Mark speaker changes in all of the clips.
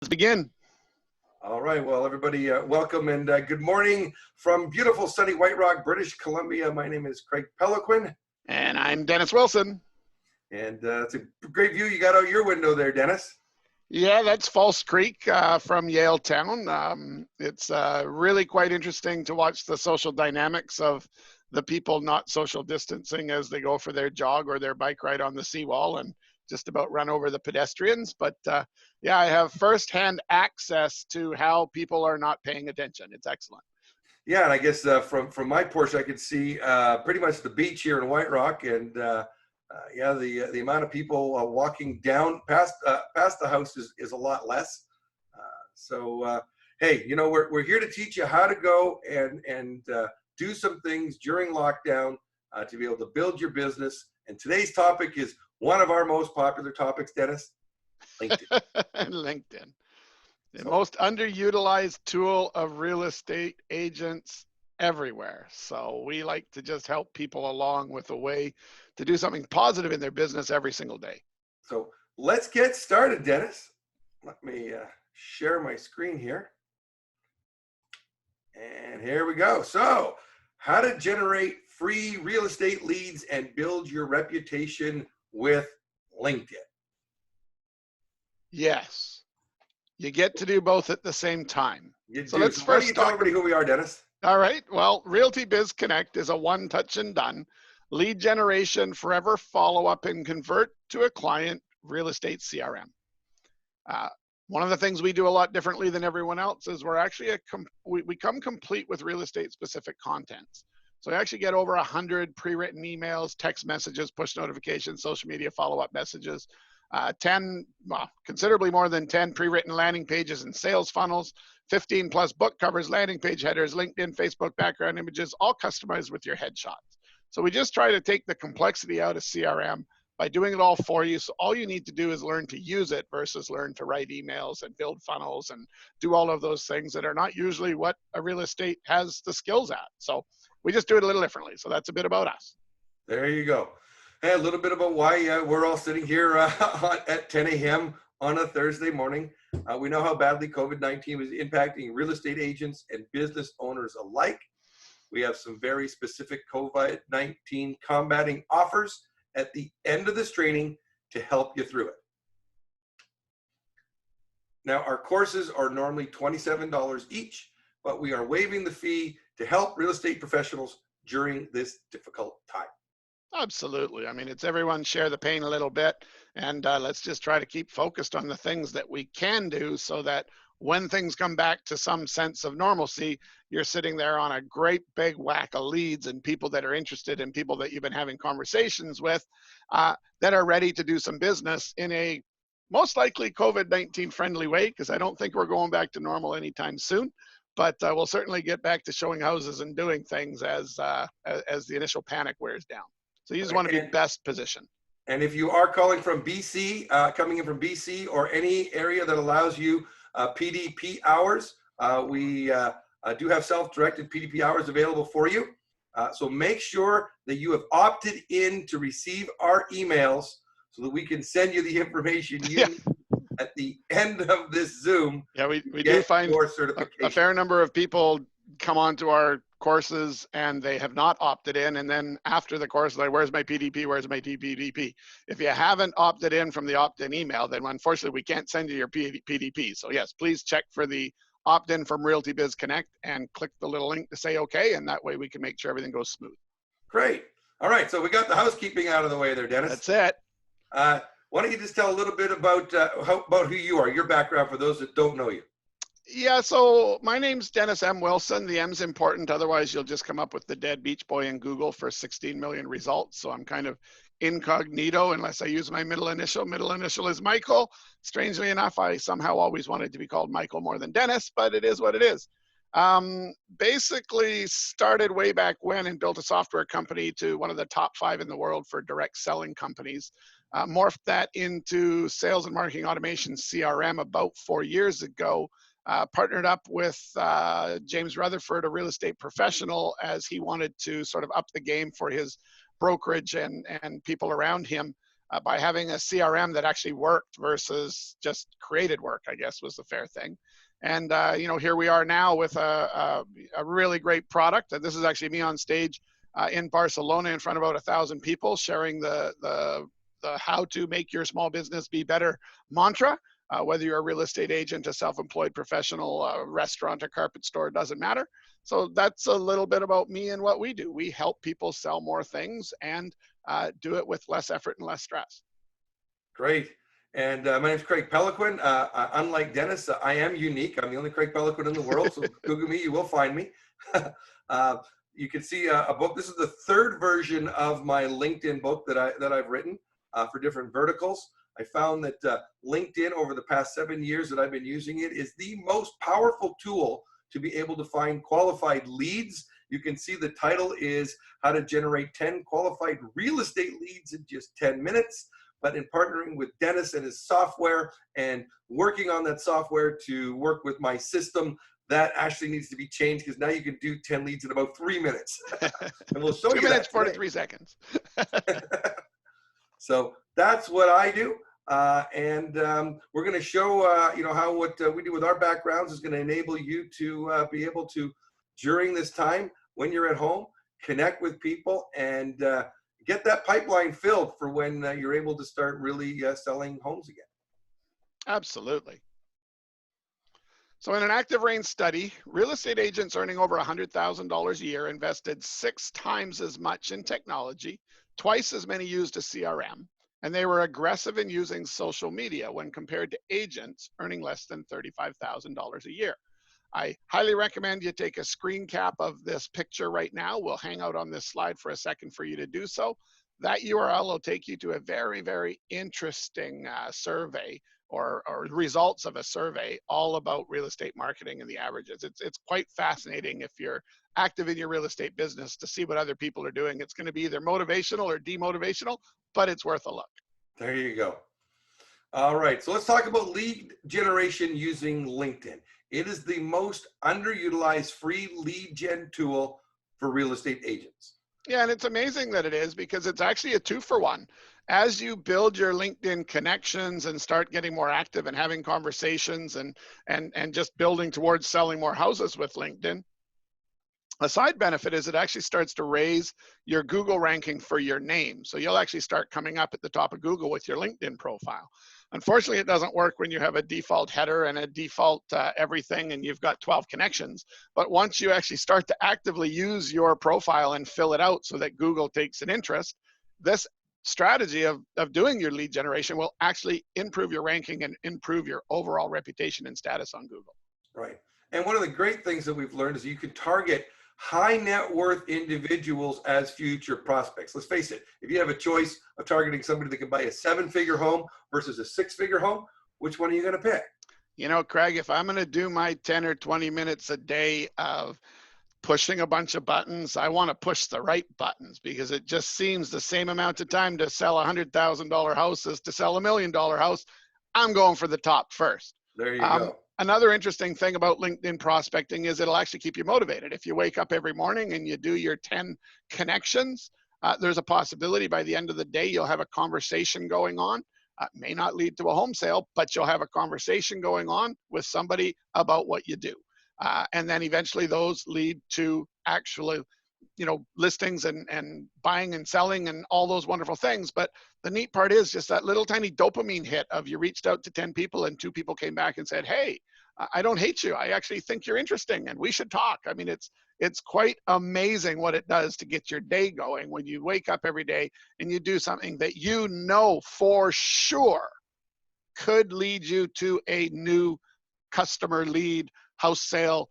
Speaker 1: Let's begin.
Speaker 2: All right. Well, everybody, welcome and good morning from beautiful sunny White Rock, British Columbia. My name is Craig Peloquin.
Speaker 1: And I'm Dennis Wilson.
Speaker 2: And it's a great view you got out your window there, Dennis.
Speaker 1: Yeah, that's False Creek from Yaletown. It's really quite interesting to watch the social dynamics of the people not social distancing as they go for their jog or their bike ride on the seawall and just about run over the pedestrians. But yeah, I have firsthand access to how people are not paying attention. It's excellent.
Speaker 2: Yeah, and I guess from my porch, I could see pretty much the beach here in White Rock, and yeah, the amount of people walking down past the house is a lot less. So hey, you know, we're here to teach you how to go and do some things during lockdown to be able to build your business. And today's topic is one of our most popular topics, Dennis: LinkedIn.
Speaker 1: LinkedIn. The most underutilized tool of real estate agents everywhere. So we like to just help people along with a way to do something positive in their business every single day.
Speaker 2: So let's get started, Dennis. Let me share my screen here. And here we go. So how to generate free real estate leads and build your reputation with LinkedIn.
Speaker 1: Yes. You get to do both at the same time.
Speaker 2: So let's first tell everybody who we are, Dennis.
Speaker 1: All right. Well, Realty Biz Connect is a one touch and done lead generation, forever follow up, and convert to a client real estate CRM. One of the things we do a lot differently than everyone else is we're actually we come complete with real estate specific contents. So we actually get over 100 pre-written emails, text messages, push notifications, social media follow-up messages, 10, well, considerably more than 10 pre-written landing pages and sales funnels, 15 plus book covers, landing page headers, LinkedIn, Facebook background images, all customized with your headshots. So we just try to take the complexity out of CRM by doing it all for you. So all you need to do is learn to use it versus learn to write emails and build funnels and do all of those things that are not usually what a real estate has the skills at. So we just do it a little differently. So that's a bit about us.
Speaker 2: There you go. Hey, a little bit about why we're all sitting here at 10 a.m. on a Thursday morning. We know how badly COVID-19 is impacting real estate agents and business owners alike. We have some very specific COVID-19 combating offers at the end of this training to help you through it. Now, our courses are normally $27 each, but we are waiving the fee to help real estate professionals during this difficult time.
Speaker 1: Absolutely. I mean, it's everyone share the pain a little bit, and let's just try to keep focused on the things that we can do so that when things come back to some sense of normalcy, you're sitting there on a great big whack of leads and people that are interested and people that you've been having conversations with that are ready to do some business in a most likely COVID-19 friendly way, because I don't think we're going back to normal anytime soon. But we'll certainly get back to showing houses and doing things as the initial panic wears down. So you just want to be best positioned.
Speaker 2: And if you are calling from BC, coming in from BC or any area that allows you PDP hours, we do have self-directed PDP hours available for you. So make sure that you have opted in to receive our emails so that we can send you the information you need at the end of this Zoom.
Speaker 1: Yeah, we do find a fair number of people come onto our courses and they have not opted in, and then after the course, like, where's my PDP, where's my PDP? If you haven't opted in from the opt-in email, then unfortunately we can't send you your PDP. So yes, please check for the opt-in from Realty Biz Connect and click the little link to say okay, and that way we can make sure everything goes smooth.
Speaker 2: Great. All right, so we got the housekeeping out of the way there, Dennis.
Speaker 1: That's it.
Speaker 2: Why don't you just tell a little bit about who you are, your background for those that don't know you?
Speaker 1: Yeah, so my name's Dennis M. Wilson. The M's important, otherwise you'll just come up with the dead beach boy in Google for 16 million results. So I'm kind of incognito unless I use my middle initial. Middle initial is Michael. Strangely enough, I somehow always wanted to be called Michael more than Dennis, but it is what it is. Basically started way back when and built a software company to one of the top 5 in the world for direct selling companies. Morphed that into sales and marketing automation CRM about 4 years ago. Partnered up with James Rutherford, a real estate professional, as he wanted to sort of up the game for his brokerage and people around him by having a CRM that actually worked versus just created work, I guess was the fair thing. And here we are now with a really great product. And this is actually me on stage in Barcelona in front of about 1,000 people sharing the how to make your small business be better mantra. Whether you're a real estate agent, a self-employed professional, a restaurant, a carpet store, it doesn't matter. So that's a little bit about me and what we do. We help people sell more things and do it with less effort and less stress.
Speaker 2: Great. And my name is Craig Pelequin. Unlike Dennis, I am unique. I'm the only Craig Pelequin in the world. So Google me, you will find me. You can see a book. This is the third version of my LinkedIn book that I've written for different verticals. I found that LinkedIn over the past 7 years that I've been using it is the most powerful tool to be able to find qualified leads. You can see the title is How to Generate 10 Qualified Real Estate Leads in Just 10 Minutes. But in partnering with Dennis and his software and working on that software to work with my system, that actually needs to be changed because now you can do 10 leads in about 3 minutes. And we'll show you
Speaker 1: 2 minutes,
Speaker 2: that
Speaker 1: 43 seconds.
Speaker 2: So that's what I do. And we're going to show, how what we do with our backgrounds is going to enable you to be able to, during this time, when you're at home, connect with people and get that pipeline filled for when you're able to start really selling homes again.
Speaker 1: Absolutely. So in an Active Rain study, real estate agents earning over $100,000 a year invested 6 times as much in technology, twice as many used a CRM, and they were aggressive in using social media when compared to agents earning less than $35,000 a year. I highly recommend you take a screen cap of this picture right now. We'll hang out on this slide for a second for you to do so. That URL will take you to a very, very interesting survey or results of a survey all about real estate marketing and the averages. It's quite fascinating if you're active in your real estate business to see what other people are doing. It's going to be either motivational or demotivational, but it's worth a look.
Speaker 2: There you go. All right, so let's talk about lead generation using LinkedIn. It is the most underutilized free lead gen tool for real estate agents.
Speaker 1: Yeah, and it's amazing that it is because it's actually a 2-for-1. As you build your LinkedIn connections and start getting more active and having conversations and just building towards selling more houses with LinkedIn, a side benefit is it actually starts to raise your Google ranking for your name. So you'll actually start coming up at the top of Google with your LinkedIn profile. Unfortunately, it doesn't work when you have a default header and a default everything and you've got 12 connections. But once you actually start to actively use your profile and fill it out so that Google takes an interest, this strategy of doing your lead generation will actually improve your ranking and improve your overall reputation and status on Google.
Speaker 2: Right. And one of the great things that we've learned is you can target high net worth individuals as future prospects. Let's face it, if you have a choice of targeting somebody that can buy a 7-figure home versus a 6-figure home, which one are you going to pick?
Speaker 1: You know, Craig, if I'm going to do my 10 or 20 minutes a day of pushing a bunch of buttons, I want to push the right buttons because it just seems the same amount of time to sell $100,000 house as to sell $1 million house. I'm going for the top first.
Speaker 2: There you go.
Speaker 1: Another interesting thing about LinkedIn prospecting is it'll actually keep you motivated. If you wake up every morning and you do your 10 connections, there's a possibility by the end of the day you'll have a conversation going on. May not lead to a home sale, but you'll have a conversation going on with somebody about what you do. And then eventually those lead to actually, listings and buying and selling and all those wonderful things. But the neat part is just that little tiny dopamine hit of you reached out to 10 people and 2 people came back and said, hey, I don't hate you. I actually think you're interesting and we should talk. I mean, it's quite amazing what it does to get your day going when you wake up every day and you do something that you know for sure could lead you to a new customer lead, house sale,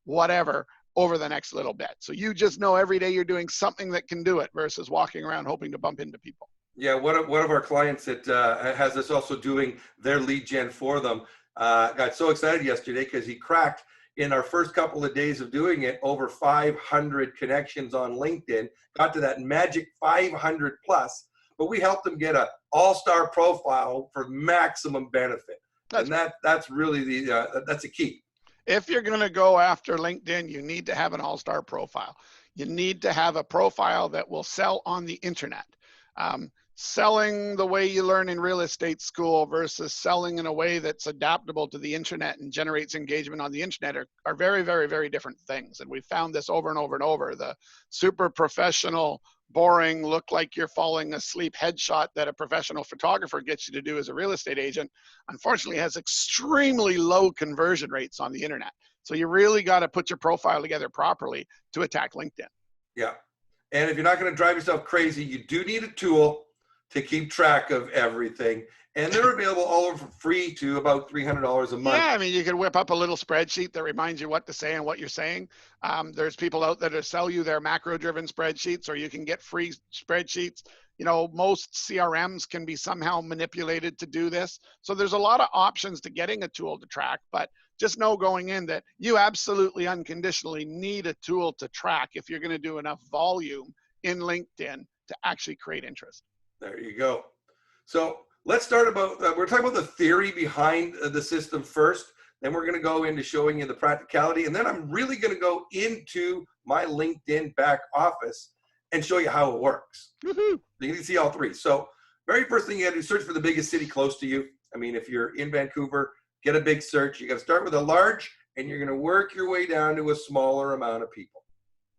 Speaker 1: whatever, over the next little bit. So you just know every day you're doing something that can do it versus walking around hoping to bump into people.
Speaker 2: Yeah, one of our clients that has us also doing their lead gen for them got so excited yesterday because he cracked in our first couple of days of doing it over 500 connections on LinkedIn, got to that magic 500 plus, but we helped him get an all-star profile for maximum benefit. That's really that's a key.
Speaker 1: If you're going to go after LinkedIn, you need to have an all-star profile. You need to have a profile that will sell on the internet. selling the way you learn in real estate school versus selling in a way that's adaptable to the internet and generates engagement on the internet are very, very, very different things. And we found this over and over and over. The super professional, boring, look like you're falling asleep headshot that a professional photographer gets you to do as a real estate agent, unfortunately has extremely low conversion rates on the internet. So you really got to put your profile together properly to attack LinkedIn.
Speaker 2: Yeah. And if you're not going to drive yourself crazy, you do need a tool to keep track of everything. And they're available all over for free to about $300 a month.
Speaker 1: Yeah, I mean, you can whip up a little spreadsheet that reminds you what to say and what you're saying. There's people out there that sell you their macro-driven spreadsheets, or you can get free spreadsheets. You know, most CRMs can be somehow manipulated to do this. So there's a lot of options to getting a tool to track, but just know going in that you absolutely unconditionally need a tool to track if you're going to do enough volume in LinkedIn to actually create interest.
Speaker 2: There you go. So let's start about, we're talking about the theory behind the system first. Then we're going to go into showing you the practicality. And then I'm really going to go into my LinkedIn back office and show you how it works.
Speaker 1: Woohoo.
Speaker 2: So you can see all three. So very first thing you got to do, search for the biggest city close to you. I mean, if you're in Vancouver, get a big search. You got to start with a large, and you're going to work your way down to a smaller amount of people.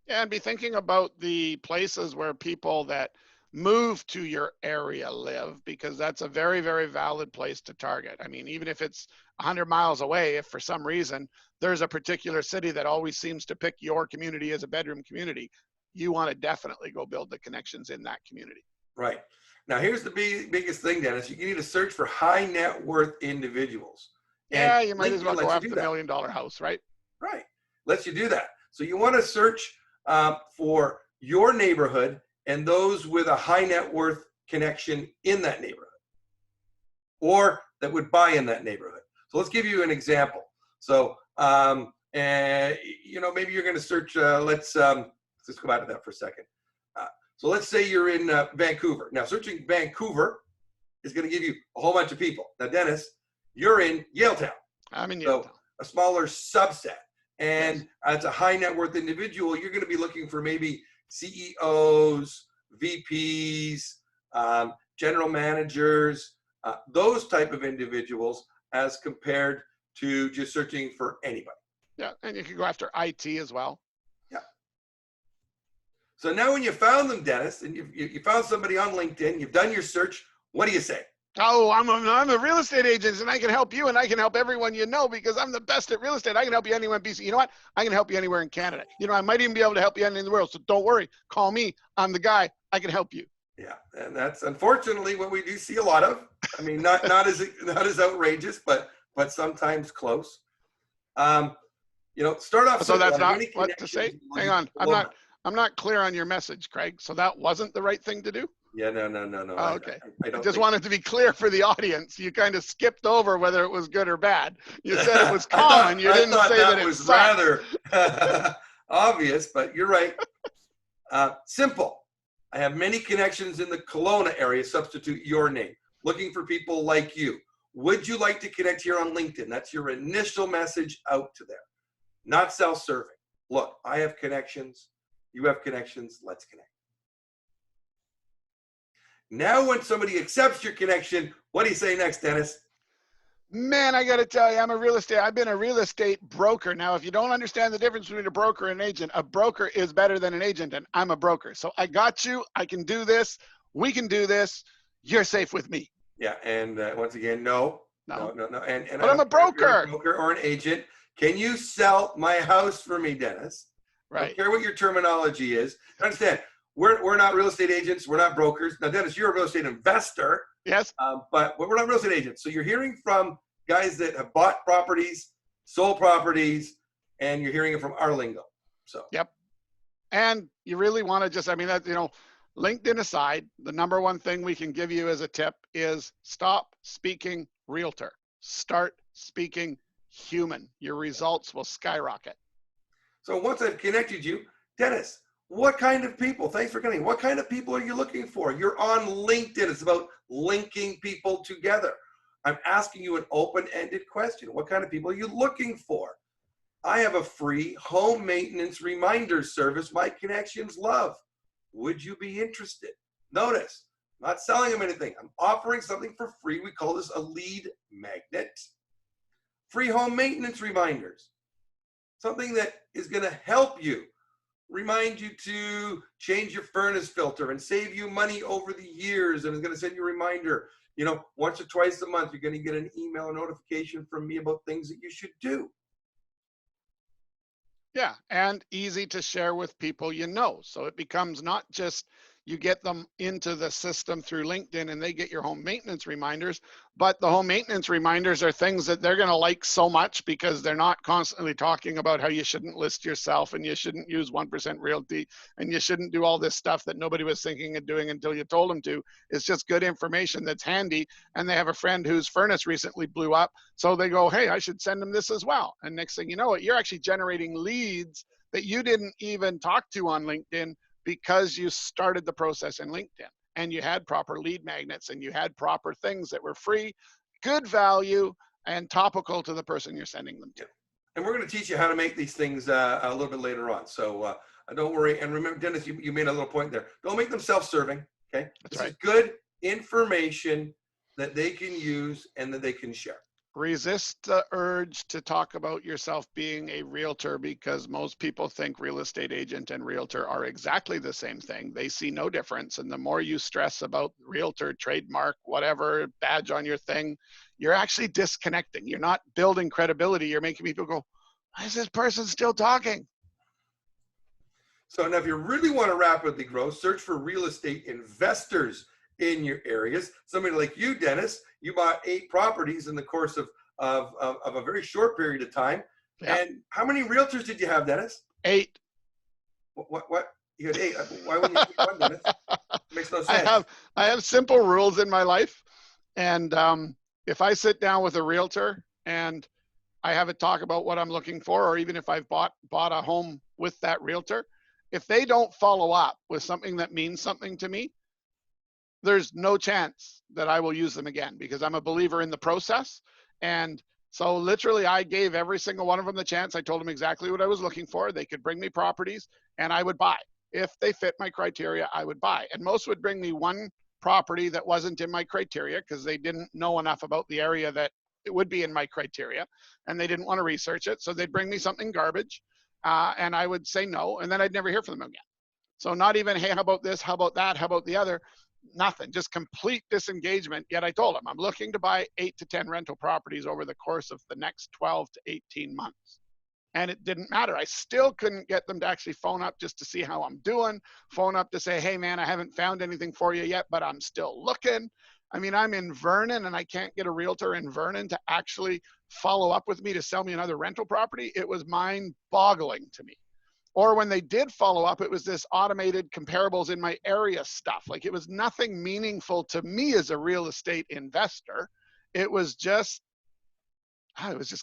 Speaker 1: Yeah, and be thinking about the places where people that move to your area live, because that's a very, very valid place to target. I mean, even if it's 100 miles away, if for some reason there's a particular city that always seems to pick your community as a bedroom community, you want to definitely go build the connections in that community.
Speaker 2: Right. Now, here's the biggest thing, Dennis. You need to search for high net worth individuals.
Speaker 1: Yeah,
Speaker 2: And
Speaker 1: you might as well go after the $1 million house, right?
Speaker 2: Right. Lets you do that. So you want to search for your neighborhood and those with a high net worth connection in that neighborhood, or that would buy in that neighborhood. So let's give you an example. So, and you know, maybe you're going to search. Let's go back to that for a second. So let's say you're in Vancouver. Now, searching Vancouver is going to give you a whole bunch of people. Now, Dennis, you're in Yaletown.
Speaker 1: I'm in Yaletown.
Speaker 2: So a smaller subset. And as a high net worth individual, you're going to be looking for maybe CEOs, VPs, general managers, those type of individuals, as compared to just searching for anybody.
Speaker 1: Yeah, and you can go after IT as well.
Speaker 2: Yeah. So now when you found them, Dennis, and you found somebody on LinkedIn, you've done your search, what do you say?
Speaker 1: Oh, I'm a real estate agent, and I can help you, and I can help everyone you know, because I'm the best at real estate. I can help you anywhere in BC. You know what? I can help you anywhere in Canada. You know, I might even be able to help you anywhere in the world. So don't worry. Call me. I'm the guy. I can help you.
Speaker 2: Yeah, and that's unfortunately what we do see a lot of. I mean, not as outrageous, but sometimes close. You know, start off.
Speaker 1: So that's not what to say. Hang on, I'm not clear on your message, Craig. So that wasn't the right thing to do?
Speaker 2: Yeah, no.
Speaker 1: Oh, okay. I just wanted to be clear for the audience. You kind of skipped over whether it was good or bad. You said it was common. You didn't say that it
Speaker 2: was
Speaker 1: sucked.
Speaker 2: rather obvious, but you're right. Simple. I have many connections in the Kelowna area. Substitute your name. Looking for people like you. Would you like to connect here on LinkedIn? That's your initial message out to them. Not self-serving. Look, I have connections. You have connections. Let's connect. Now, when somebody accepts your connection, what do you say next, Dennis?
Speaker 1: Man, I got to tell you, I've been a real estate broker. Now, if you don't understand the difference between a broker and an agent, a broker is better than an agent, and I'm a broker. So I got you. I can do this. We can do this. You're safe with me.
Speaker 2: Yeah, and once again, no.
Speaker 1: No.
Speaker 2: And
Speaker 1: but I'm a broker.
Speaker 2: A broker or an agent. Can you sell my house for me, Dennis?
Speaker 1: Right.
Speaker 2: I don't care what your terminology is. Understand, we're not real estate agents. We're not brokers. Now, Dennis, you're a real estate investor.
Speaker 1: Yes.
Speaker 2: But we're not real estate agents. So you're hearing from guys that have bought properties, sold properties, and you're hearing it from our lingo. So.
Speaker 1: Yep. And you really want to just, I mean, that, you know, LinkedIn aside, the number one thing we can give you as a tip is stop speaking realtor. Start speaking human. Your results will skyrocket.
Speaker 2: So once I've connected you, Dennis, what kind of people, thanks for connecting, what kind of people are you looking for? You're on LinkedIn. It's about linking people together. I'm asking you an open-ended question. What kind of people are you looking for? I have a free home maintenance reminder service my connections love. Would you be interested? Notice, I'm not selling them anything. I'm offering something for free. We call this a lead magnet. Free home maintenance reminders. Something that is going to help you, remind you to change your furnace filter and save you money over the years, and it's going to send you a reminder. You know, once or twice a month, you're going to get an email or notification from me about things that you should do.
Speaker 1: Yeah, and easy to share with people you know. So it becomes not just you get them into the system through LinkedIn and they get your home maintenance reminders, but the home maintenance reminders are things that they're going to like so much because they're not constantly talking about how you shouldn't list yourself and you shouldn't use 1% realty and you shouldn't do all this stuff that nobody was thinking of doing until you told them to. It's just good information that's handy. And they have a friend whose furnace recently blew up. So they go, hey, I should send them this as well. And next thing you know, you're actually generating leads that you didn't even talk to on LinkedIn because you started the process in LinkedIn and you had proper lead magnets and you had proper things that were free, good value, and topical to the person you're sending them to.
Speaker 2: And we're going to teach you how to make these things a little bit later on. So don't worry. And remember, Dennis, you made a little point there. Don't make them self-serving. Okay.
Speaker 1: That's right.
Speaker 2: Is good information that they can use and that they can share.
Speaker 1: Resist the urge to talk about yourself being a realtor because most people think real estate agent and realtor are exactly the same thing. They see no difference. And the more you stress about realtor, trademark, whatever, badge on your thing, you're actually disconnecting. You're not building credibility. You're making people go, why is this person still talking?
Speaker 2: So now if you really want to rapidly grow, search for real estate investors in your areas. Somebody like you, Dennis, you bought 8 properties in the course of a very short period of time. Yep. And how many realtors did you have, Dennis?
Speaker 1: 8.
Speaker 2: What? You had 8. Why wouldn't you keep one, Dennis? It makes no sense.
Speaker 1: I have simple rules in my life. And if I sit down with a realtor and I have a talk about what I'm looking for, or even if I've bought a home with that realtor, if they don't follow up with something that means something to me, there's no chance that I will use them again because I'm a believer in the process. And so literally I gave every single one of them the chance. I told them exactly what I was looking for. They could bring me properties and I would buy. If they fit my criteria, I would buy. And most would bring me one property that wasn't in my criteria because they didn't know enough about the area that it would be in my criteria and they didn't want to research it. So they'd bring me something garbage and I would say no, and then I'd never hear from them again. So not even, hey, how about this? How about that? How about the other? Nothing, just complete disengagement. Yet I told them I'm looking to buy 8 to 10 rental properties over the course of the next 12 to 18 months. And it didn't matter. I still couldn't get them to actually phone up just to see how I'm doing, phone up to say, hey man, I haven't found anything for you yet, but I'm still looking. I mean, I'm in Vernon and I can't get a realtor in Vernon to actually follow up with me to sell me another rental property. It was mind-boggling to me. Or when they did follow up, it was this automated comparables in my area stuff. Like it was nothing meaningful to me as a real estate investor. It was just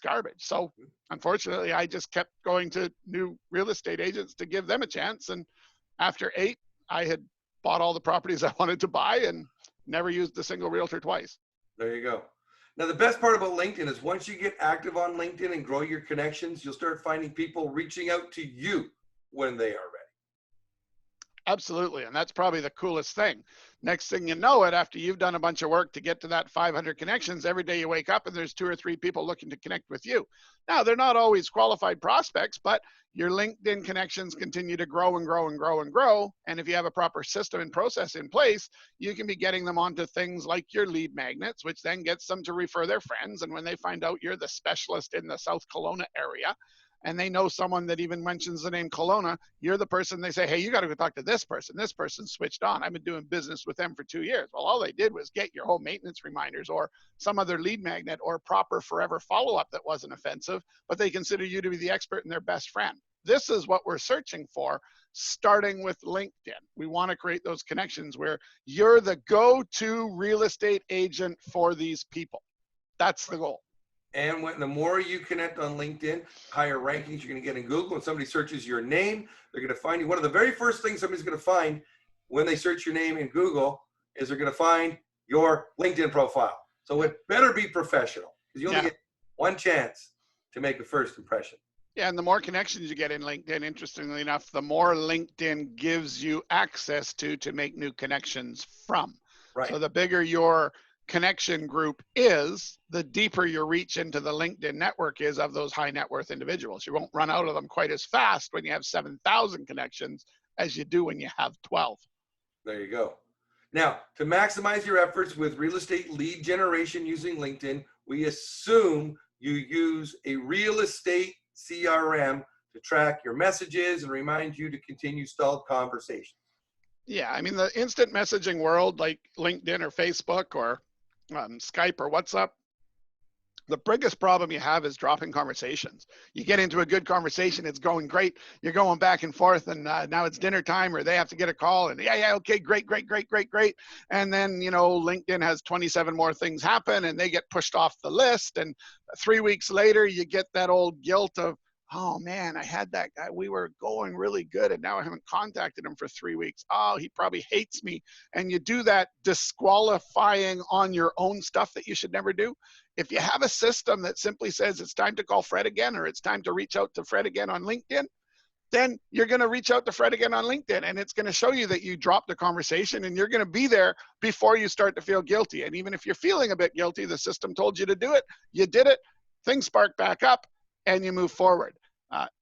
Speaker 1: garbage. So unfortunately, I just kept going to new real estate agents to give them a chance. And after 8, I had bought all the properties I wanted to buy and never used a single realtor twice.
Speaker 2: There you go. Now, the best part about LinkedIn is once you get active on LinkedIn and grow your connections, you'll start finding people reaching out to you when they are ready.
Speaker 1: Absolutely. And that's probably the coolest thing. Next thing you know it, after you've done a bunch of work to get to that 500 connections, every day you wake up and there's 2 or 3 people looking to connect with you. Now, they're not always qualified prospects, but your LinkedIn connections continue to grow and grow and grow and grow. And if you have a proper system and process in place, you can be getting them onto things like your lead magnets, which then gets them to refer their friends. And when they find out you're the specialist in the South Kelowna area, and they know someone that even mentions the name Kelowna, you're the person they say, hey, you got to go talk to this person. This person switched on. I've been doing business with them for 2 years. Well, all they did was get your home maintenance reminders or some other lead magnet or proper forever follow-up that wasn't offensive, but they consider you to be the expert and their best friend. This is what we're searching for, starting with LinkedIn. We want to create those connections where you're the go-to real estate agent for these people. That's the goal.
Speaker 2: And the more you connect on LinkedIn, higher rankings you're going to get in Google. When somebody searches your name, they're going to find you. One of the very first things somebody's going to find when they search your name in Google is they're going to find your LinkedIn profile. So it better be professional because you only get one chance to make a first impression.
Speaker 1: Yeah, and the more connections you get in LinkedIn, interestingly enough, the more LinkedIn gives you access to make new connections from.
Speaker 2: Right.
Speaker 1: So the bigger your connection group is, the deeper your reach into the LinkedIn network is of those high net worth individuals. You won't run out of them quite as fast when you have 7,000 connections as you do when you have 12.
Speaker 2: There you go. Now, to maximize your efforts with real estate lead generation using LinkedIn, we assume you use a real estate CRM to track your messages and remind you to continue stalled conversations.
Speaker 1: Yeah, I mean, the instant messaging world like LinkedIn or Facebook or Skype or WhatsApp, the biggest problem you have is dropping conversations. You get into a good conversation, it's going great. You're going back and forth, and now it's dinner time, or they have to get a call, and yeah, okay, great. And then, LinkedIn has 27 more things happen, and they get pushed off the list. And 3 weeks later, you get that old guilt of, oh man, I had that guy. We were going really good, and now I haven't contacted him for 3 weeks. Oh, he probably hates me. And you do that disqualifying on your own stuff that you should never do. If you have a system that simply says it's time to call Fred again, or it's time to reach out to Fred again on LinkedIn, then you're going to reach out to Fred again on LinkedIn, and it's going to show you that you dropped the conversation, and you're going to be there before you start to feel guilty. And even if you're feeling a bit guilty, the system told you to do it, you did it, things spark back up, and you move forward.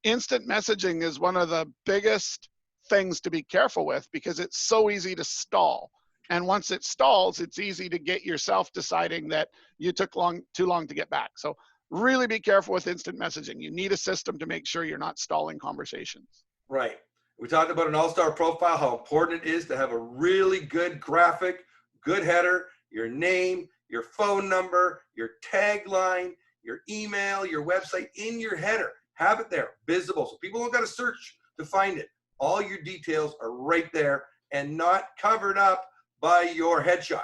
Speaker 1: Instant messaging is one of the biggest things to be careful with because it's so easy to stall. And once it stalls, it's easy to get yourself deciding that you took too long to get back. So really be careful with instant messaging. You need a system to make sure you're not stalling conversations.
Speaker 2: Right. We talked about an all-star profile, how important it is to have a really good graphic, good header, your name, your phone number, your tagline, your email, your website in your header. Have it there, visible, so people don't got to search to find it. All your details are right there and not covered up by your headshot.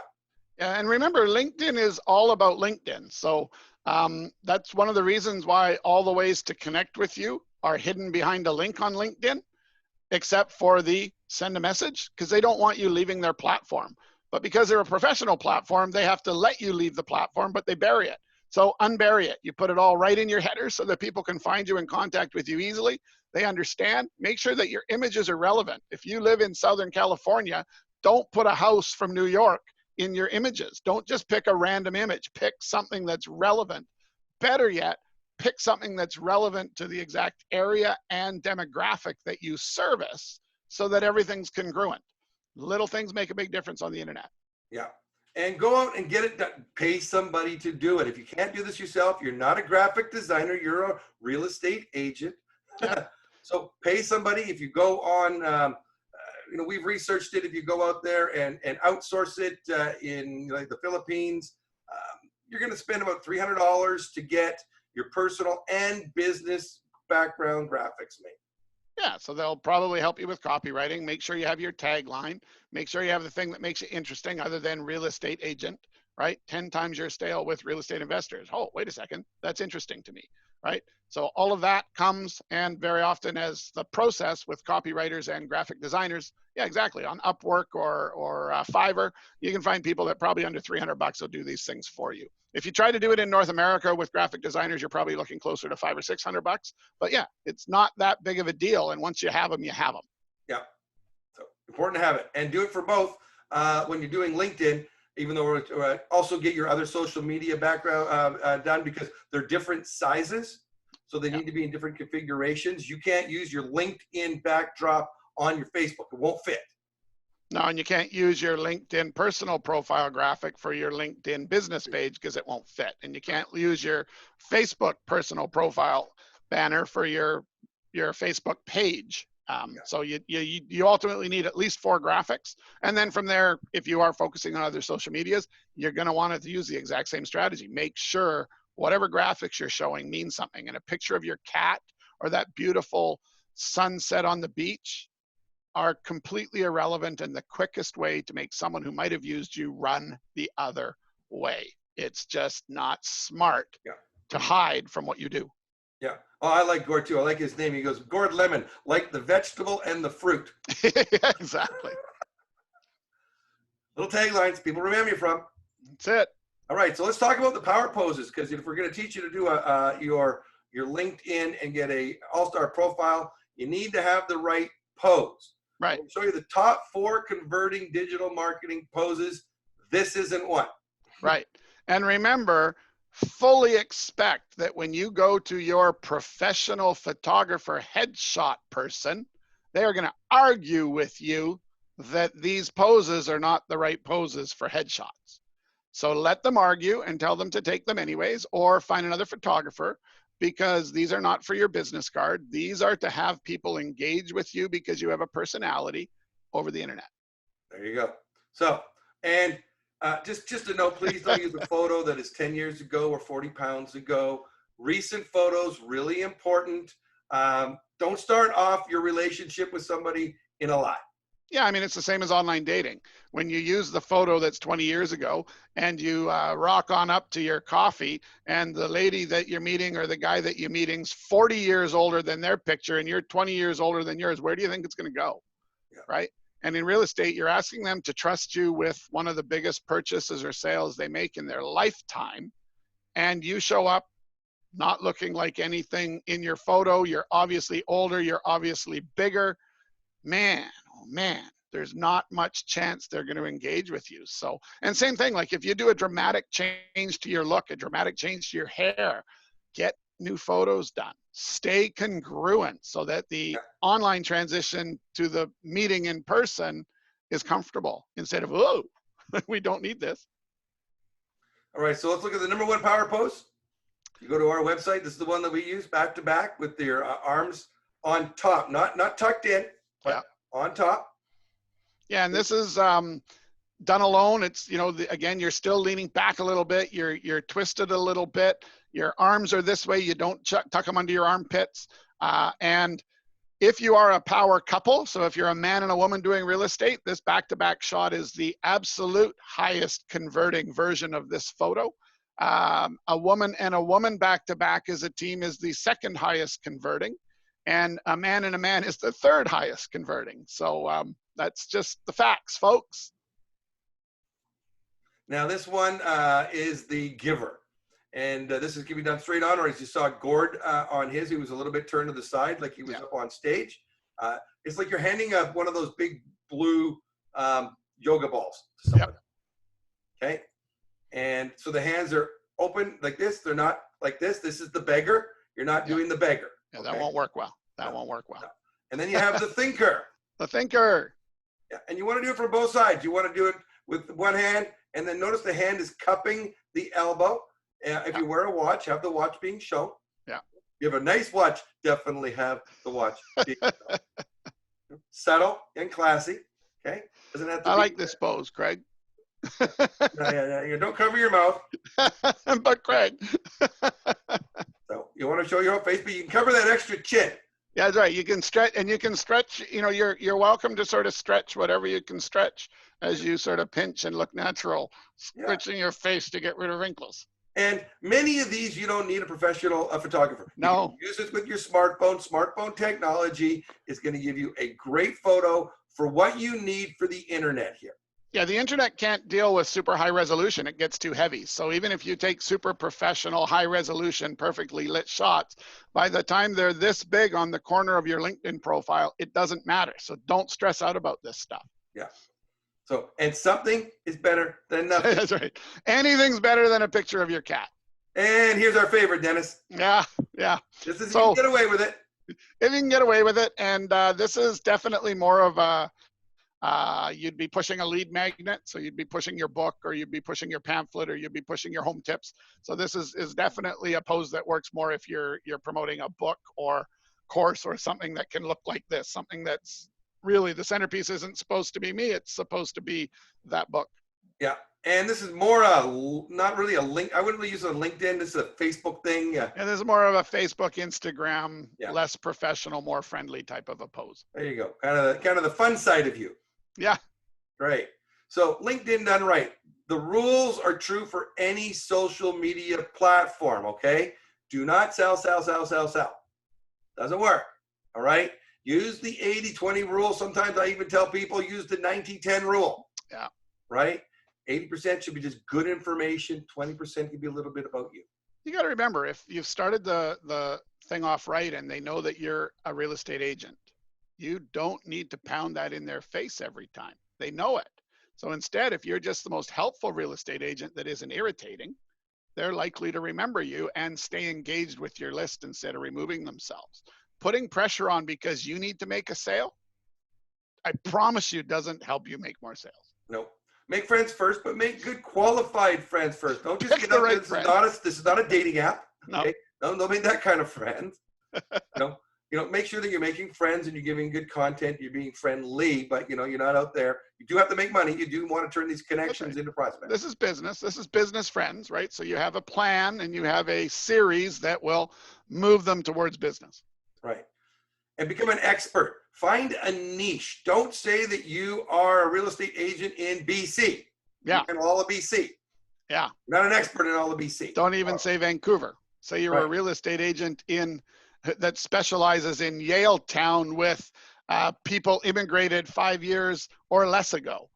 Speaker 1: And remember, LinkedIn is all about LinkedIn. So that's one of the reasons why all the ways to connect with you are hidden behind a link on LinkedIn, except for the send a message, because they don't want you leaving their platform. But because they're a professional platform, they have to let you leave the platform, but they bury it. So unbury it. You put it all right in your header so that people can find you and contact with you easily. They understand. Make sure that your images are relevant. If you live in Southern California, don't put a house from New York in your images. Don't just pick a random image. Pick something that's relevant. Better yet, pick something that's relevant to the exact area and demographic that you service so that everything's congruent. Little things make a big difference on the internet.
Speaker 2: Yeah. And go out and get it done. Pay somebody to do it. If you can't do this yourself, you're not a graphic designer, you're a real estate agent. Yeah. So pay somebody. If you go on, we've researched it. If you go out there and outsource it in like the Philippines, you're going to spend about $300 to get your personal and business background graphics made.
Speaker 1: Yeah, so they'll probably help you with copywriting. Make sure you have your tagline. Make sure you have the thing that makes you interesting other than real estate agent, right? 10 times your sale with real estate investors. Oh, wait a second. That's interesting to me, right? So all of that comes, and very often as the process with copywriters and graphic designers, yeah, exactly. On Upwork or Fiverr, you can find people that probably under $300 will do these things for you. If you try to do it in North America with graphic designers, you're probably looking closer to $500 or $600. But yeah, it's not that big of a deal. And once you have them, you have them.
Speaker 2: Yeah. So important to have it and do it for both. When you're doing LinkedIn, even though we're also get your other social media background done because they're different sizes. So they need to be in different configurations. You can't use your LinkedIn backdrop on your Facebook. It won't fit.
Speaker 1: No, and you can't use your LinkedIn personal profile graphic for your LinkedIn business page because it won't fit. And you can't use your Facebook personal profile banner for your Facebook page. So you ultimately need at least 4 graphics. And then from there, if you are focusing on other social medias, you're going to want to use the exact same strategy. Make sure whatever graphics you're showing means something. And a picture of your cat or that beautiful sunset on the beach are completely irrelevant and the quickest way to make someone who might have used you run the other way. It's just not smart to hide from what you do.
Speaker 2: Yeah. Oh, I like Gord too. I like his name. He goes, Gord Lemon, like the vegetable and the fruit.
Speaker 1: Exactly.
Speaker 2: Little taglines people remember you from.
Speaker 1: That's it.
Speaker 2: All right. So let's talk about the power poses, because if we're going to teach you to do your LinkedIn and get a all-star profile, you need to have the right pose.
Speaker 1: Right.
Speaker 2: I'll show you the top 4 converting digital marketing poses This isn't one.
Speaker 1: Right. And remember, fully expect that when you go to your professional photographer headshot person, they are going to argue with you that these poses are not the right poses for headshots. So let them argue and tell them to take them anyways, or find another photographer, because these are not for your business card. These are to have people engage with you because you have a personality over the internet.
Speaker 2: There you go. So, and just a note, please don't use a photo that is 10 years ago or 40 pounds ago. Recent photos, really important. Don't start off your relationship with somebody in a lie.
Speaker 1: Yeah, I mean, it's the same as online dating. When you use the photo that's 20 years ago and you rock on up to your coffee, and the lady that you're meeting or the guy that you're meeting's 40 years older than their picture and you're 20 years older than yours, where do you think it's going to go?
Speaker 2: Yeah.
Speaker 1: Right? And in real estate, you're asking them to trust you with one of the biggest purchases or sales they make in their lifetime. And you show up not looking like anything in your photo. You're obviously older. You're obviously bigger. Man, oh man, there's not much chance they're going to engage with you. So, and same thing, like if you do a dramatic change to your look, a dramatic change to your hair, get new photos done. Stay congruent so that the online transition to the meeting in person is comfortable instead of, oh, we don't need this.
Speaker 2: All right, so let's look at the #1 power pose. You go to our website. This is the one that we use back to back with your arms on top, not tucked in, but on top.
Speaker 1: Yeah, and this is done alone. It's, you know, again, you're still leaning back a little bit. You're twisted a little bit. Your arms are this way. You don't tuck them under your armpits. And if you are a power couple, so if you're a man and a woman doing real estate, this back-to-back shot is the absolute highest converting version of this photo. A woman and a woman back-to-back as a team is the second highest converting. And a man and a man is the third highest converting. So that's just the facts, folks.
Speaker 2: Now this one is the giver. And this is giving done straight on, or as you saw Gord on his, he was a little bit turned to the side, like he was up on stage. It's like you're handing up one of those big blue yoga balls to somebody. Okay. And so the hands are open like this. They're not like this. This is the beggar. You're not doing the beggar.
Speaker 1: Yeah, that won't work well. That won't work well.
Speaker 2: No. And then you have the thinker.
Speaker 1: The thinker.
Speaker 2: Yeah. And you want to do it from both sides. You want to do it with one hand, and then notice the hand is cupping the elbow. If you wear a watch, have the watch being shown.
Speaker 1: Yeah.
Speaker 2: You have a nice watch, definitely have the watch being shown. Subtle and classy. Okay. Doesn't have to
Speaker 1: I
Speaker 2: be
Speaker 1: like this pose, Craig.
Speaker 2: Yeah. Don't cover your mouth.
Speaker 1: But Craig.
Speaker 2: So you want to show your whole face, but you can cover that extra chin.
Speaker 1: Yeah, that's right. You can stretch, and you can stretch, you know, you're welcome to sort of stretch whatever you can stretch as you sort of pinch and look natural, stretching your face to get rid of wrinkles.
Speaker 2: And many of these, you don't need a professional photographer.
Speaker 1: No.
Speaker 2: You use it with your smartphone. Smartphone technology is going to give you a great photo for what you need for the internet here.
Speaker 1: Yeah, the internet can't deal with super high resolution. It gets too heavy. So even if you take super professional, high resolution, perfectly lit shots, by the time they're this big on the corner of your LinkedIn profile, it doesn't matter. So don't stress out about this stuff.
Speaker 2: Yeah. So, and something is better than nothing.
Speaker 1: That's right. Anything's better than a picture of your cat.
Speaker 2: And here's our favorite, Dennis.
Speaker 1: Yeah.
Speaker 2: This is, you can get away with it.
Speaker 1: If you can get away with it. And this is definitely more of a, you'd be pushing a lead magnet. So you'd be pushing your book, or you'd be pushing your pamphlet, or you'd be pushing your home tips. So this is definitely a pose that works more if you're promoting a book or course or something that can look like this, something that's really, the centerpiece isn't supposed to be me. It's supposed to be that book.
Speaker 2: Yeah. And this is more not really a link. I wouldn't really use it on LinkedIn. This is a Facebook thing.
Speaker 1: And this is more of a Facebook, Instagram,
Speaker 2: Yeah.
Speaker 1: less professional, more friendly type of a pose.
Speaker 2: There you go. Kind of the fun side of you.
Speaker 1: Yeah.
Speaker 2: Great. So LinkedIn done right. The rules are true for any social media platform, okay? Do not sell. Doesn't work, all right? Use the 80-20 rule. Sometimes I even tell people use the 90-10 rule.
Speaker 1: Yeah.
Speaker 2: Right? 80% should be just good information. 20% can be a little bit about you.
Speaker 1: You got to remember, if you've started the thing off right and they know that you're a real estate agent, you don't need to pound that in their face every time. They know it. So instead, if you're just the most helpful real estate agent that isn't irritating, they're likely to remember you and stay engaged with your list instead of removing themselves. Putting pressure on because you need to make a sale, I promise you, doesn't help you make more sales.
Speaker 2: No. Make friends first, but make good qualified friends first. Don't just
Speaker 1: Pick
Speaker 2: get
Speaker 1: the
Speaker 2: out there.
Speaker 1: right friend.
Speaker 2: This is not a dating app.
Speaker 1: No.
Speaker 2: Okay? Don't make that kind of friend. Make sure that you're making friends and you're giving good content. You're being friendly, but you're not out there. You do have to make money. You do want to turn these connections into prospects.
Speaker 1: This is business. This is business friends, right? So you have a plan and you have a series that will move them towards business.
Speaker 2: Right. And become an expert. Find a niche. Don't say that you are a real estate agent in BC.
Speaker 1: Yeah.
Speaker 2: In all of BC.
Speaker 1: Yeah.
Speaker 2: You're not an expert in all of BC.
Speaker 1: Don't even say Vancouver. Say you're a real estate agent that specializes in Yaletown with people immigrated 5 years or less ago.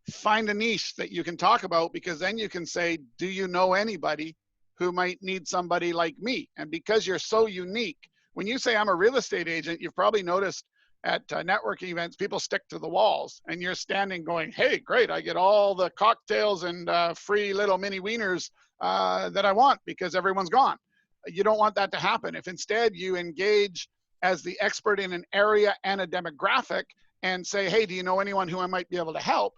Speaker 1: Find a niche that you can talk about, because then you can say, do you know anybody who might need somebody like me? And because you're so unique, when you say I'm a real estate agent, you've probably noticed at networking events, people stick to the walls and you're standing going, hey, great, I get all the cocktails and free little mini wieners that I want because everyone's gone. You don't want that to happen. If instead you engage as the expert in an area and a demographic and say, hey, do you know anyone who I might be able to help?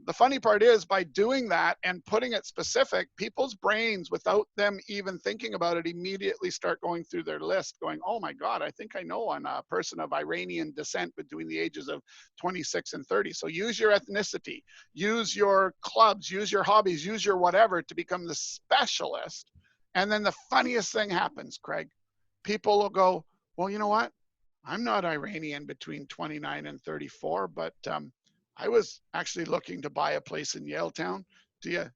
Speaker 1: The funny part is, by doing that and putting it specific, people's brains, without them even thinking about it, immediately start going through their list going, oh my God, I think I know a person of Iranian descent between the ages of 26 and 30. So use your ethnicity, use your clubs, use your hobbies, use your whatever to become the specialist. And then the funniest thing happens, Craig. People will go, well, you know what? I'm not Iranian between 29 and 34, but I was actually looking to buy a place in Yaletown. Do you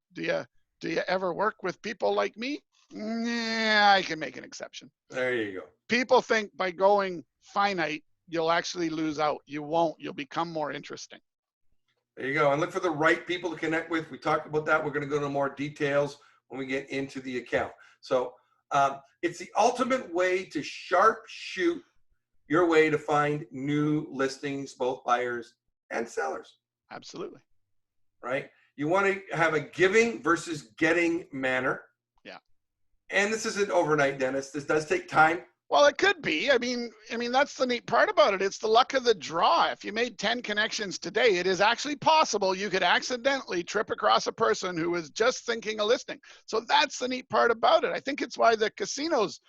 Speaker 1: ever work with people like me? Yeah, I can make an exception.
Speaker 2: There you go.
Speaker 1: People think by going finite, you'll actually lose out. You won't. You'll become more interesting.
Speaker 2: There you go. And look for the right people to connect with. We talked about that. We're going to go into more details when we get into the account. So it's the ultimate way to sharpshoot your way to find new listings, both buyers and sellers.
Speaker 1: Absolutely.
Speaker 2: Right? You want to have a giving versus getting manner.
Speaker 1: Yeah.
Speaker 2: And this isn't overnight, Dennis. This does take time.
Speaker 1: Well, it could be. I mean, that's the neat part about it. It's the luck of the draw. If you made 10 connections today, it is actually possible you could accidentally trip across a person who was just thinking a listing. So that's the neat part about it. I think it's why the casinos,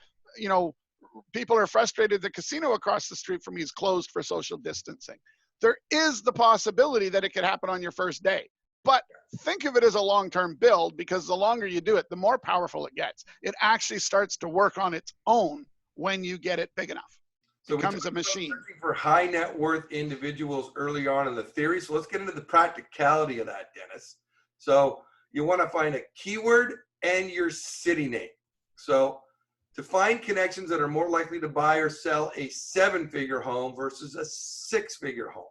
Speaker 1: people are frustrated. The casino across the street from me is closed for social distancing. There is the possibility that it could happen on your first day. But think of it as a long-term build, because the longer you do it, the more powerful it gets. It actually starts to work on its own when you get it big enough. So it becomes a machine.
Speaker 2: For high net worth individuals early on in the theory. So let's get into the practicality of that, Dennis. So you want to find a keyword and your city name. So to find connections that are more likely to buy or sell a 7-figure home versus a 6-figure home.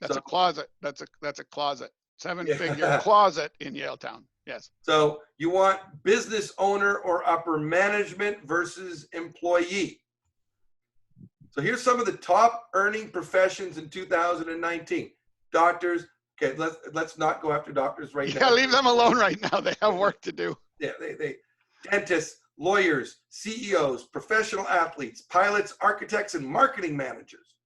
Speaker 1: That's a closet. That's a closet. 7-figure closet in Yaletown. Yes.
Speaker 2: So you want business owner or upper management versus employee. So here's some of the top earning professions in 2019. Doctors. Okay, let's not go after doctors right now.
Speaker 1: Yeah, leave them alone right now. They have work to do.
Speaker 2: Yeah, they dentists, lawyers, CEOs, professional athletes, pilots, architects, and marketing managers.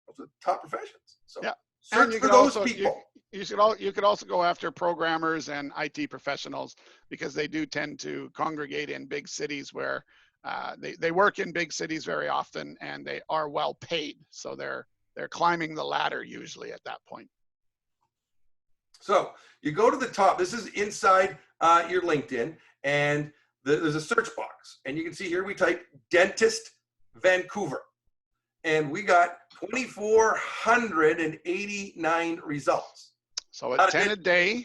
Speaker 2: Those are the top professions. So
Speaker 1: yeah.
Speaker 2: Search for those people.
Speaker 1: You could also go after programmers and IT professionals, because they do tend to congregate in big cities where they work in big cities very often, and they are well paid. So they're climbing the ladder usually at that point.
Speaker 2: So you go to the top. This is inside your LinkedIn, and there's a search box, and you can see here we type dentist Vancouver, and we got 2,489 results.
Speaker 1: So at 10 a day,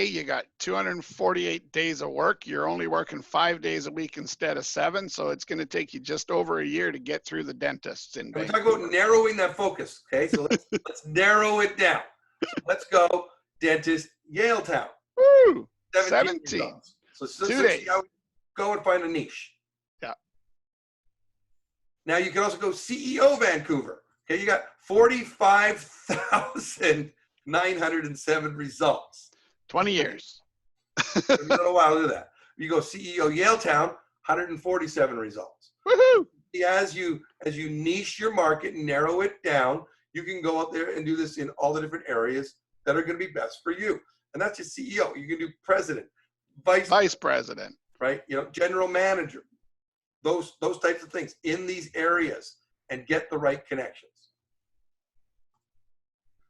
Speaker 1: you got 248 days of work. You're only working 5 days a week instead of 7. So it's going to take you just over a year to get through the dentists in Vancouver.
Speaker 2: We're talking about narrowing that focus. Okay, so let's narrow it down. So let's go dentist Yaletown.
Speaker 1: Woo!
Speaker 2: 17. So
Speaker 1: 2 days.
Speaker 2: Go and find a niche.
Speaker 1: Yeah.
Speaker 2: Now you can also go CEO Vancouver. Okay, you got 45,000 907 results.
Speaker 1: 20 years.
Speaker 2: Took me a little while to do that. You go CEO Yaletown, 147 results.
Speaker 1: Woohoo!
Speaker 2: As you niche your market and narrow it down, you can go out there and do this in all the different areas that are going to be best for you. And that's just CEO. You can do president, vice
Speaker 1: president,
Speaker 2: right? You know, general manager, those types of things in these areas, and get the right connections.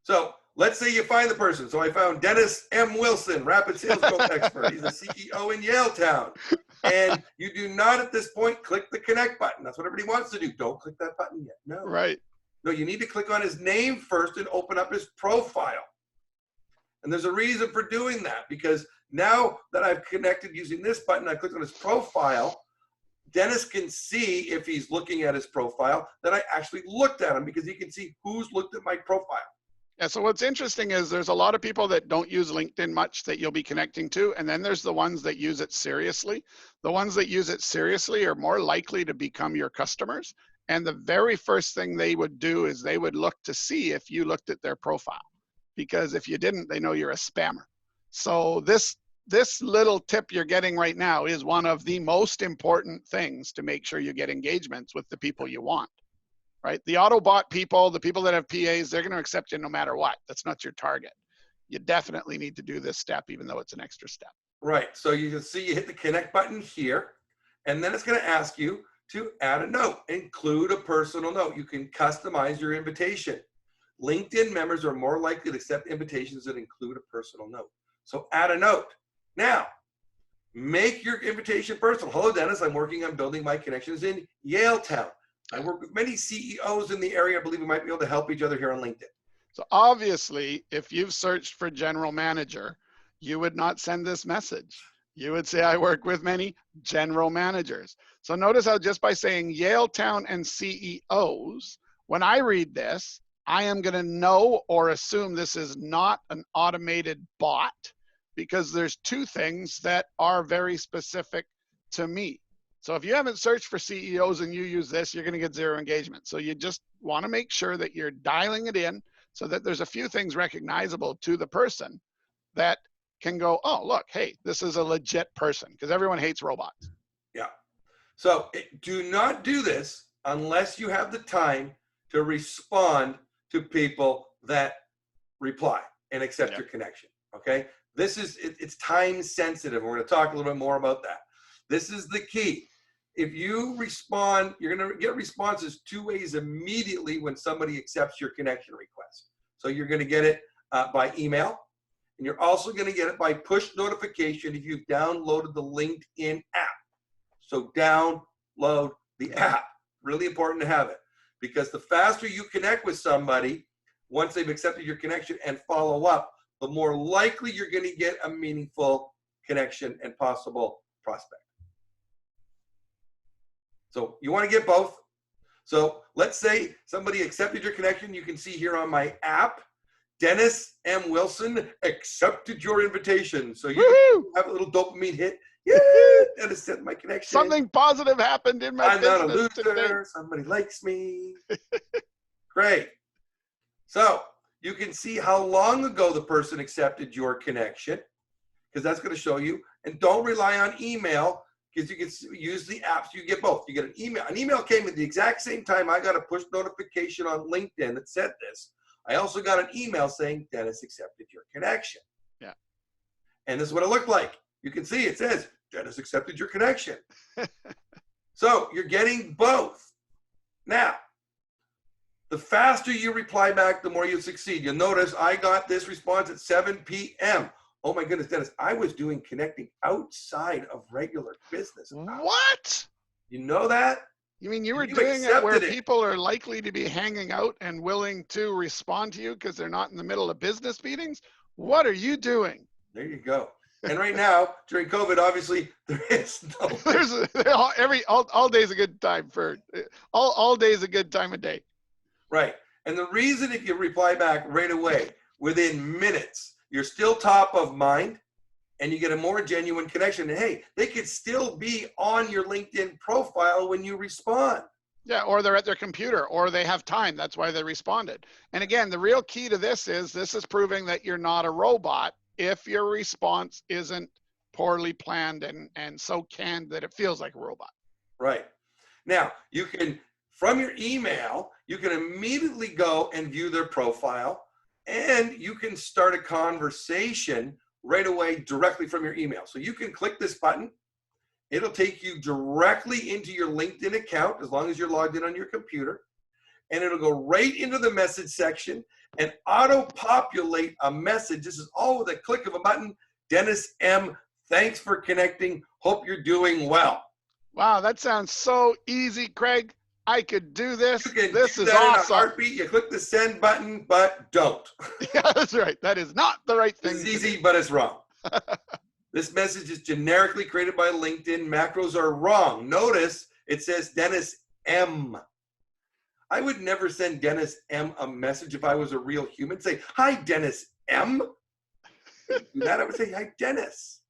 Speaker 2: So let's say you find the person. So I found Dennis M. Wilson, rapid sales growth expert. He's a CEO in Yaletown. And you do not at this point click the connect button. That's what everybody wants to do. Don't click that button yet. No.
Speaker 1: Right.
Speaker 2: No, you need to click on his name first and open up his profile. And there's a reason for doing that, because now that I've connected using this button, I click on his profile, Dennis can see, if he's looking at his profile, that I actually looked at him, because he can see who's looked at my profile.
Speaker 1: Yeah, so what's interesting is there's a lot of people that don't use LinkedIn much that you'll be connecting to, and then there's the ones that use it seriously. The ones that use it seriously are more likely to become your customers, and the very first thing they would do is they would look to see if you looked at their profile, because if you didn't, they know you're a spammer. So this little tip you're getting right now is one of the most important things to make sure you get engagements with the people you want. Right? The Autobot people, the people that have PAs, they're going to accept you no matter what. That's not your target. You definitely need to do this step, even though it's an extra step.
Speaker 2: Right. So you can see you hit the connect button here, and then it's going to ask you to add a note, include a personal note. You can customize your invitation. LinkedIn members are more likely to accept invitations that include a personal note. So add a note. Now, make your invitation personal. Hello, Dennis. I'm working on building my connections in Yaletown. I work with many CEOs in the area. I believe we might be able to help each other here on LinkedIn.
Speaker 1: So obviously, if you've searched for general manager, you would not send this message. You would say, I work with many general managers. So notice how just by saying Yaletown and CEOs, when I read this, I am going to know or assume this is not an automated bot, because there's two things that are very specific to me. So if you haven't searched for CEOs and you use this, you're going to get 0 engagement. So you just want to make sure that you're dialing it in so that there's a few things recognizable to the person that can go, oh, look, hey, this is a legit person, because everyone hates robots.
Speaker 2: Yeah. So do not do this unless you have the time to respond to people that reply and accept your connection. Okay. This is, it's time sensitive. We're going to talk a little bit more about that. This is the key. If you respond, you're going to get responses 2 ways immediately when somebody accepts your connection request. So you're going to get it by email, and you're also going to get it by push notification if you've downloaded the LinkedIn app. So download the app. Really important to have it, because the faster you connect with somebody, once they've accepted your connection and follow up, the more likely you're going to get a meaningful connection and possible prospect. So you want to get both. So let's say somebody accepted your connection. You can see here on my app, Dennis M. Wilson accepted your invitation. So you have a little dopamine hit. Yeah, Dennis sent my connection.
Speaker 1: Something positive happened in my business.
Speaker 2: I'm not a loser.
Speaker 1: Today.
Speaker 2: Somebody likes me. Great. So you can see how long ago the person accepted your connection, because that's going to show you. And don't rely on email, because you can use the apps. You get both. You get an email. An email came at the exact same time I got a push notification on LinkedIn that said this. I also got an email saying Dennis accepted your connection.
Speaker 1: Yeah.
Speaker 2: And this is what it looked like. You can see it says Dennis accepted your connection. So you're getting both. Now, the faster you reply back, the more you succeed. You'll notice I got this response at 7 p.m. Oh my goodness, Dennis, I was doing connecting outside of regular business hours.
Speaker 1: What?
Speaker 2: You know that?
Speaker 1: You mean you were doing it where people are likely to be hanging out and willing to respond to you because they're not in the middle of business meetings? What are you doing?
Speaker 2: There you go. And right now, during COVID, obviously, there is no.
Speaker 1: all day is a good time for all day is a good time of day.
Speaker 2: Right. And the reason, if you reply back right away, within minutes, you're still top of mind and you get a more genuine connection. And hey, they could still be on your LinkedIn profile when you respond.
Speaker 1: Yeah, or they're at their computer, or they have time. That's why they responded. And again, the real key to this is proving that you're not a robot if your response isn't poorly planned and so canned that it feels like a robot.
Speaker 2: Right. Now, you can, from your email, you can immediately go and view their profile, and you can start a conversation right away directly from your email. So you can click this button. It'll take you directly into your LinkedIn account as long as you're logged in on your computer. And it'll go right into the message section and auto-populate a message. This is all with a click of a button. Dennis M., thanks for connecting. Hope you're doing well.
Speaker 1: Wow, that sounds so easy, Craig. I could do this.
Speaker 2: You can
Speaker 1: This
Speaker 2: do
Speaker 1: is
Speaker 2: that in a
Speaker 1: awesome.
Speaker 2: heartbeat. You click the send button, but don't.
Speaker 1: Yeah, that's right. That is not the right thing.
Speaker 2: It's easy, but it's wrong. This message is generically created by LinkedIn. Macros are wrong. Notice it says Dennis M. I would never send Dennis M a message if I was a real human. Say, hi, Dennis M. Do that, I would say, hi, Dennis.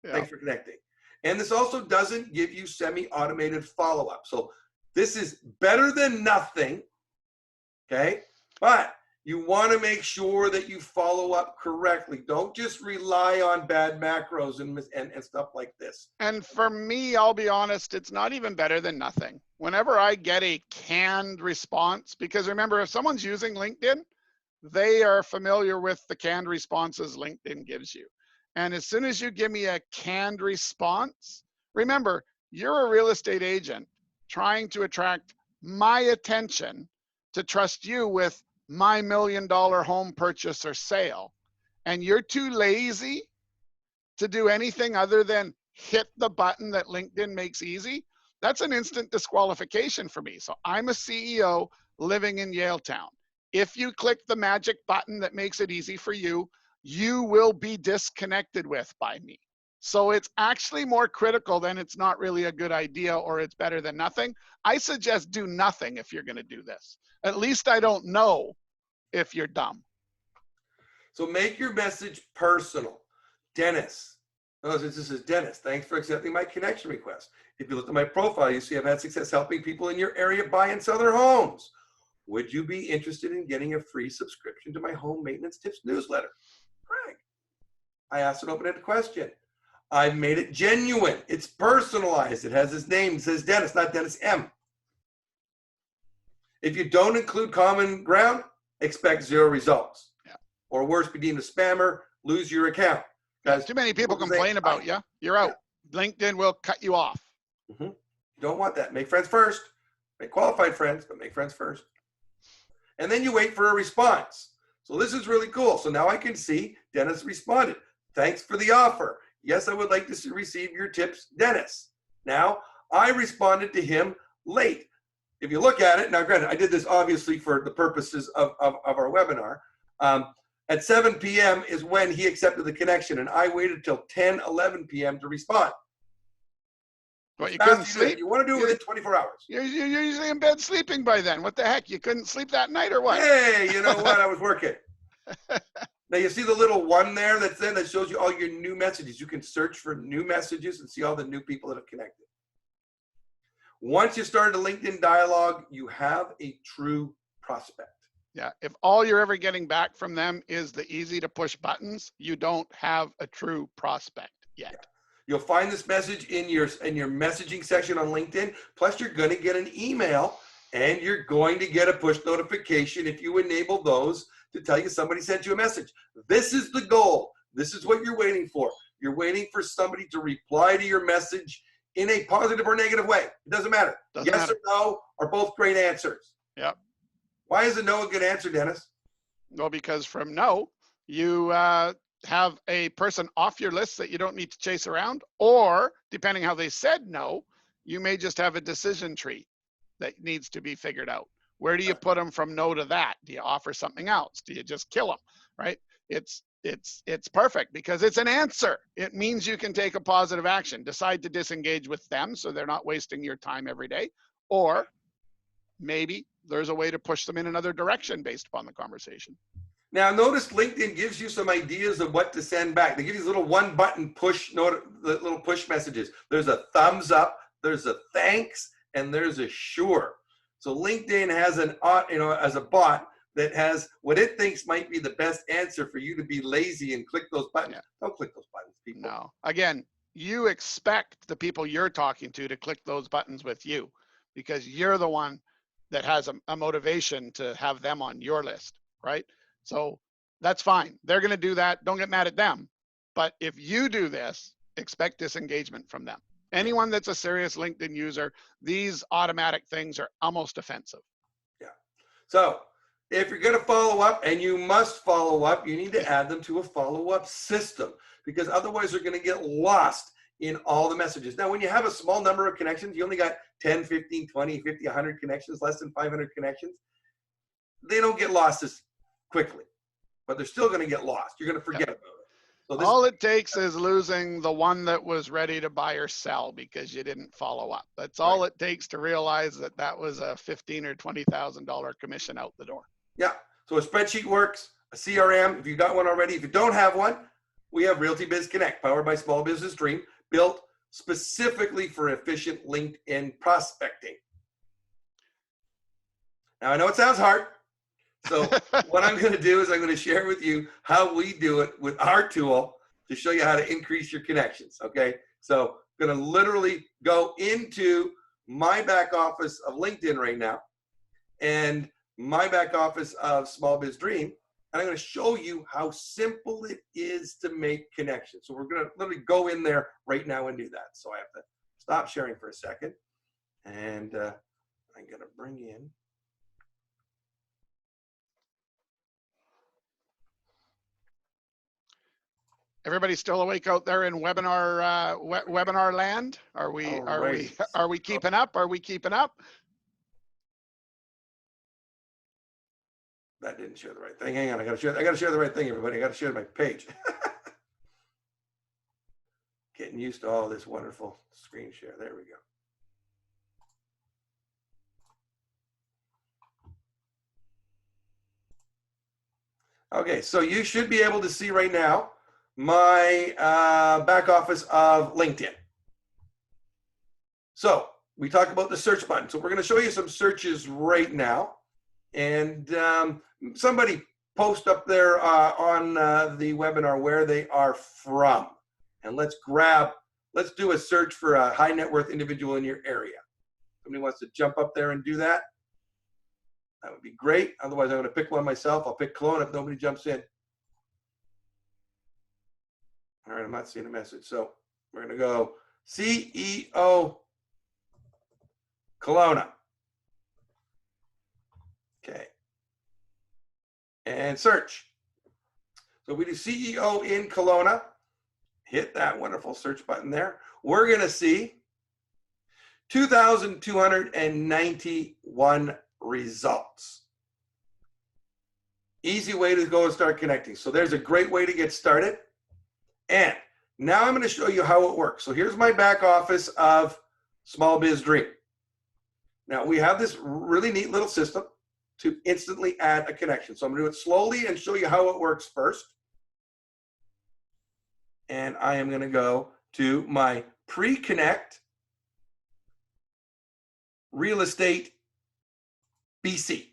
Speaker 1: Yeah.
Speaker 2: Thanks for connecting. And this also doesn't give you semi-automated follow-up. So this is better than nothing, okay? But you want to make sure that you follow up correctly. Don't just rely on bad macros and stuff like this.
Speaker 1: And for me, I'll be honest, it's not even better than nothing. Whenever I get a canned response, because remember, if someone's using LinkedIn, they are familiar with the canned responses LinkedIn gives you. And as soon as you give me a canned response, remember, you're a real estate agent trying to attract my attention to trust you with my $1 million home purchase or sale. And you're too lazy to do anything other than hit the button that LinkedIn makes easy. That's an instant disqualification for me. So I'm a CEO living in Yaletown. If you click the magic button that makes it easy for you, you will be disconnected with by me. So it's actually more critical than it's not really a good idea or it's better than nothing. I suggest do nothing if you're going to do this. At least I don't know if you're dumb.
Speaker 2: So make your message personal. Dennis. Oh, this is Dennis. Thanks for accepting my connection request. If you look at my profile, you see I've had success helping people in your area buy and sell their homes. Would you be interested in getting a free subscription to my home maintenance tips newsletter? Craig. I asked an open-ended question. I've made it genuine. It's personalized. It has his name. It says Dennis, not Dennis M. If you don't include common ground, expect 0 results.
Speaker 1: Yeah.
Speaker 2: Or worse, be deemed a spammer, lose your account.
Speaker 1: Guys, too many people complain about you. You're out. Yeah. LinkedIn will cut you off.
Speaker 2: Mm-hmm. You don't want that. Make friends first. Make qualified friends, but make friends first. And then you wait for a response. So this is really cool. So now I can see Dennis responded. Thanks for the offer. Yes, I would like to receive your tips, Dennis. Now, I responded to him late. If you look at it, now granted, I did this obviously for the purposes of our webinar. At 7 p.m. is when he accepted the connection, and I waited till 10, 11 p.m. to respond.
Speaker 1: What, you couldn't sleep?
Speaker 2: You want to do it within 24 hours.
Speaker 1: You're usually in bed sleeping by then. What the heck? You couldn't sleep that night or what?
Speaker 2: Hey, you know what? I was working. Now you see the little one there that's there that shows you all your new messages. You can search for new messages and see all the new people that have connected. Once you start a LinkedIn dialogue, you have a true prospect.
Speaker 1: Yeah, if all you're ever getting back from them is the easy to push buttons, you don't have a true prospect yet.
Speaker 2: Yeah. You'll find this message in your messaging section on LinkedIn. Plus, you're going to get an email and you're going to get a push notification if you enable those to tell you somebody sent you a message. This is the goal. This is what you're waiting for. You're waiting for somebody to reply to your message in a positive or negative way. It doesn't matter. Yes or no are both great answers.
Speaker 1: Yep.
Speaker 2: Why is a no a good answer, Dennis?
Speaker 1: Well, because from no, you have a person off your list that you don't need to chase around, or depending how they said no, you may just have a decision tree that needs to be figured out. Where do you put them from no to that? Do you offer something else? Do you just kill them, right? It's perfect because it's an answer. It means you can take a positive action. Decide to disengage with them so they're not wasting your time every day, or maybe there's a way to push them in another direction based upon the conversation.
Speaker 2: Now, notice LinkedIn gives you some ideas of what to send back. They give you little one-button push little push messages. There's a thumbs up, there's a thanks, and there's a sure. So LinkedIn has as a bot that has what it thinks might be the best answer for you to be lazy and click those buttons.
Speaker 1: Yeah.
Speaker 2: Don't click those buttons, people.
Speaker 1: No. Again, you expect the people you're talking to click those buttons with you because you're the one that has a motivation to have them on your list, right? So that's fine. They're going to do that. Don't get mad at them. But if you do this, expect disengagement from them. Anyone that's a serious LinkedIn user, these automatic things are almost offensive.
Speaker 2: Yeah. So if you're going to follow up, and you must follow up, you need to add them to a follow-up system, because otherwise they're going to get lost in all the messages. Now, when you have a small number of connections, you only got 10, 15, 20, 50, 100 connections, less than 500 connections, they don't get lost as quickly, but they're still going to get lost. You're going to forget about it. So
Speaker 1: all it takes is losing the one that was ready to buy or sell because you didn't follow up. That's all it takes to realize that that was a $15,000 or $20,000 commission out the door.
Speaker 2: Yeah. So a spreadsheet works, a CRM, if you got one already. If you don't have one, we have Realty Biz Connect, powered by Small Business Dream, built specifically for efficient LinkedIn prospecting. Now, I know it sounds hard. So what I'm going to do is I'm going to share with you how we do it with our tool to show you how to increase your connections. Okay. So I'm going to literally go into my back office of LinkedIn right now and my back office of Small Biz Dream. And I'm going to show you how simple it is to make connections. So we're going to literally go in there right now and do that. So I have to stop sharing for a second. And I'm going to bring in.
Speaker 1: Everybody still awake out there in webinar webinar land? Are we keeping up? Are we keeping up?
Speaker 2: That didn't share the right thing. Hang on, I gotta share the right thing, everybody. I gotta share my page. Getting used to all this wonderful screen share. There we go. Okay, so you should be able to see right now my back office of LinkedIn. So we talked about the search button. So we're going to show you some searches right now. And somebody post up there on the webinar where they are from. And let's do a search for a high net worth individual in your area. Somebody wants to jump up there and do that? That would be great. Otherwise, I'm going to pick one myself. I'll pick Kelowna if nobody jumps in. All right, I'm not seeing a message. So we're going to go CEO Kelowna. Okay. And search. So we do CEO in Kelowna. Hit that wonderful search button there. We're going to see 2,291 results. Easy way to go and start connecting. So there's a great way to get started. And now I'm going to show you how it works. So here's my back office of Small Biz Dream. Now we have this really neat little system to instantly add a connection. So I'm going to do it slowly and show you how it works first. And I am going to go to my pre-connect real estate BC.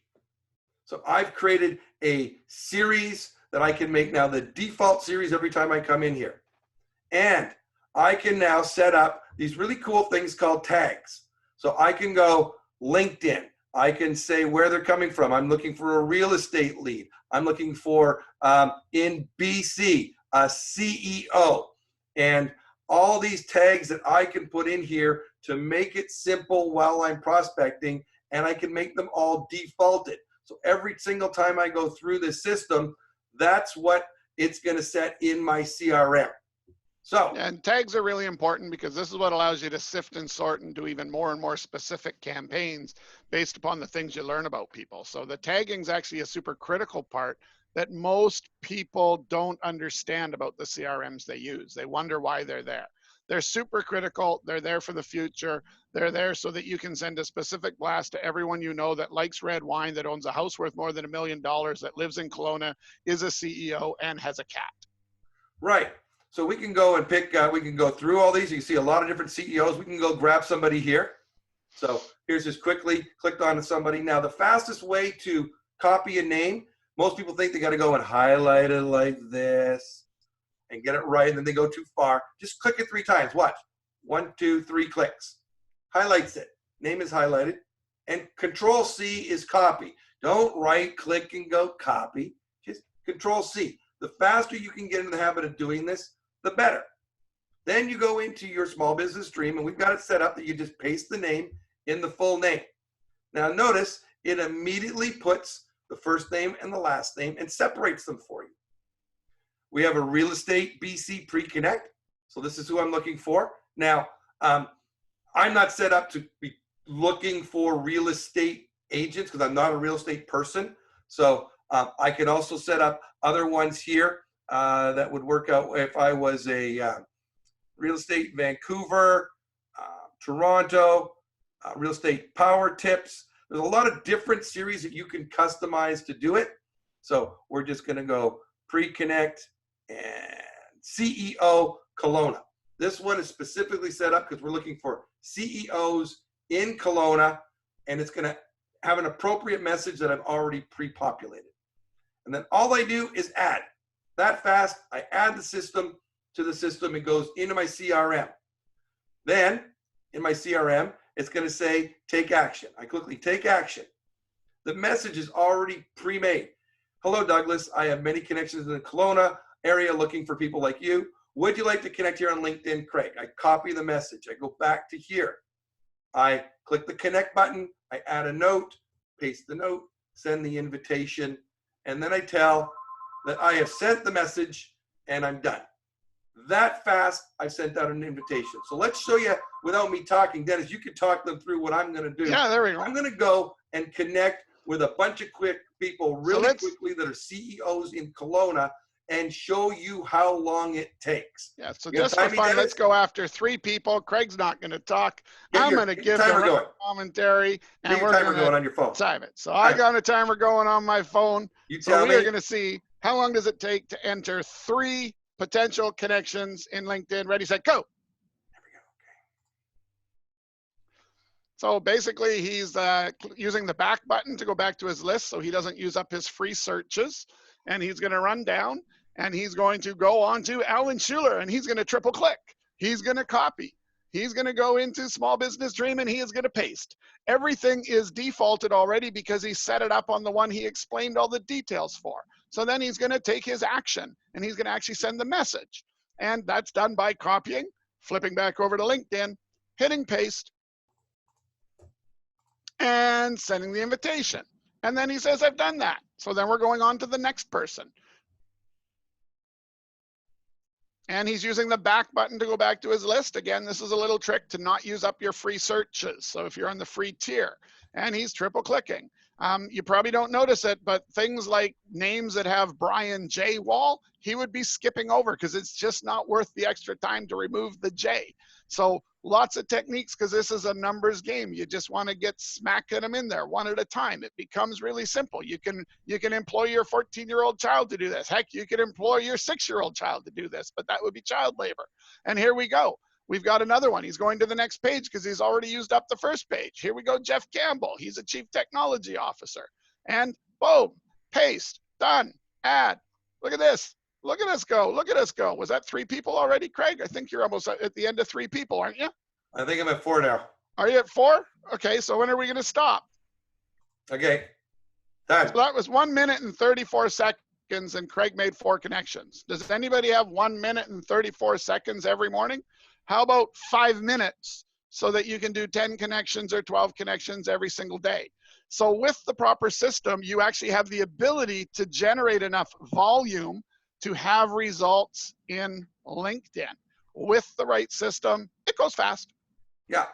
Speaker 2: So I've created a series that I can make now the default series every time I come in here. And I can now set up these really cool things called tags. So I can go LinkedIn. I can say where they're coming from. I'm looking for a real estate lead. I'm looking for, in BC, a CEO. And all these tags that I can put in here to make it simple while I'm prospecting, and I can make them all defaulted. So every single time I go through this system, that's what it's going to set in my CRM. So,
Speaker 1: and tags are really important because this is what allows you to sift and sort and do even more and more specific campaigns based upon the things you learn about people. So the tagging is actually a super critical part that most people don't understand about the CRMs they use. They wonder why they're there. They're super critical. They're there for the future. They're there so that you can send a specific blast to everyone you know that likes red wine, that owns a house worth more than $1 million, that lives in Kelowna, is a CEO, and has a cat.
Speaker 2: Right. So we can go and pick, we can go through all these. You can see a lot of different CEOs. We can go grab somebody here. So here's just quickly clicked on to somebody. Now, the fastest way to copy a name, most people think they got to go and highlight it like this and get it right, and then they go too far. Just click it 3 times. Watch. 1, 2, 3 clicks. Highlights it. Name is highlighted. And Control C is copy. Don't right click and go copy. Just Control C. The faster you can get into the habit of doing this, the better. Then you go into your small business stream, and we've got it set up that you just paste the name in the full name. Now notice it immediately puts the first name and the last name and separates them for you. We have a Real Estate BC Pre-Connect. So this is who I'm looking for. Now, I'm not set up to be looking for real estate agents because I'm not a real estate person. So I could also set up other ones here that would work out if I was a real estate Vancouver, Toronto, real estate power tips. There's a lot of different series that you can customize to do it. So we're just going to go pre-connect and CEO Kelowna. This one is specifically set up because we're looking for CEOs in Kelowna, and it's going to have an appropriate message that I've already pre-populated. And then all I do is add. That fast, I add the system to the system. It goes into my CRM. Then in my CRM, it's going to say take action. I quickly take action. The message is already pre-made. Hello, Douglas. I have many connections in the Kelowna area looking for people like you. Would you like to connect here on LinkedIn, Craig? I copy the message. I go back to here. I click the connect button. I add a note, paste the note, send the invitation, and then I tell that I have sent the message and I'm done. That fast, I sent out an invitation. So let's show you without me talking. Dennis, you can talk them through what I'm going to do.
Speaker 1: Yeah, there we go.
Speaker 2: I'm going to go and connect with a bunch of quick people really quickly that are CEOs in Kelowna and show you how long it takes.
Speaker 1: Yeah, so just for fun, let's go after 3 people. Craig's not going to talk. I'm going to give the commentary, and we're going
Speaker 2: to on your phone.
Speaker 1: Time it. So I got a timer going on my phone.
Speaker 2: You tell me.
Speaker 1: So we're going to see how long does it take to enter 3 potential connections in LinkedIn. Ready, set, go.
Speaker 2: There we go. Okay.
Speaker 1: So basically, he's using the back button to go back to his list so he doesn't use up his free searches. And he's going to run down, and he's going to go on to Alan Schuler, and he's going to triple click. He's going to copy. He's going to go into Small Business Dream, and he is going to paste. Everything is defaulted already because he set it up on the one he explained all the details for. So then he's going to take his action, and he's going to actually send the message. And that's done by copying, flipping back over to LinkedIn, hitting paste, and sending the invitation. And then he says, I've done that. So then we're going on to the next person. And he's using the back button to go back to his list. Again, this is a little trick to not use up your free searches. So if you're on the free tier, and he's triple clicking. You probably don't notice it, but things like names that have Brian J. Wall, he would be skipping over because it's just not worth the extra time to remove the J. So lots of techniques because this is a numbers game. You just want to get smacking them in there one at a time. It becomes really simple. You can employ your 14-year-old child to do this. Heck, you could employ your 6-year-old child to do this, but that would be child labor. And here we go. We've got another one. He's going to the next page because he's already used up the first page. Here we go, Jeff Campbell. He's a chief technology officer. And boom, paste, done, add. Look at this. Look at us go. Look at us go. Was that 3 people already, Craig? I think you're almost at the end of 3 people, aren't you?
Speaker 2: I think I'm at 4 now.
Speaker 1: Are you at 4? Okay, so when are we going to stop?
Speaker 2: Okay, done.
Speaker 1: So that was 1 minute and 34 seconds, and Craig made 4 connections. Does anybody have 1 minute and 34 seconds every morning? How about 5 minutes so that you can do 10 connections or 12 connections every single day? So with the proper system, you actually have the ability to generate enough volume to have results in LinkedIn. With the right system, it goes fast.
Speaker 2: Yeah,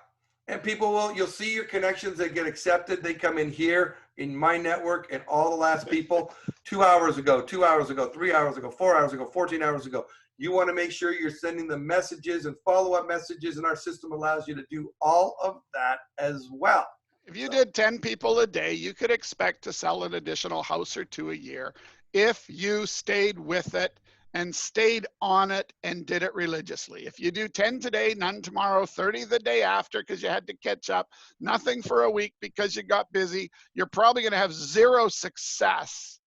Speaker 2: and people you'll see your connections that get accepted. They come in here in my network, and all the last people 2 hours ago, 2 hours ago, 3 hours ago, 4 hours ago, 14 hours ago. You want to make sure you're sending the messages and follow-up messages, and our system allows you to do all of that as well.
Speaker 1: If you did 10 people a day, you could expect to sell an additional house or 2 a year if you stayed with it and stayed on it and did it religiously. If you do 10 today, none tomorrow, 30 the day after because you had to catch up, nothing for a week because you got busy, you're probably going to have zero success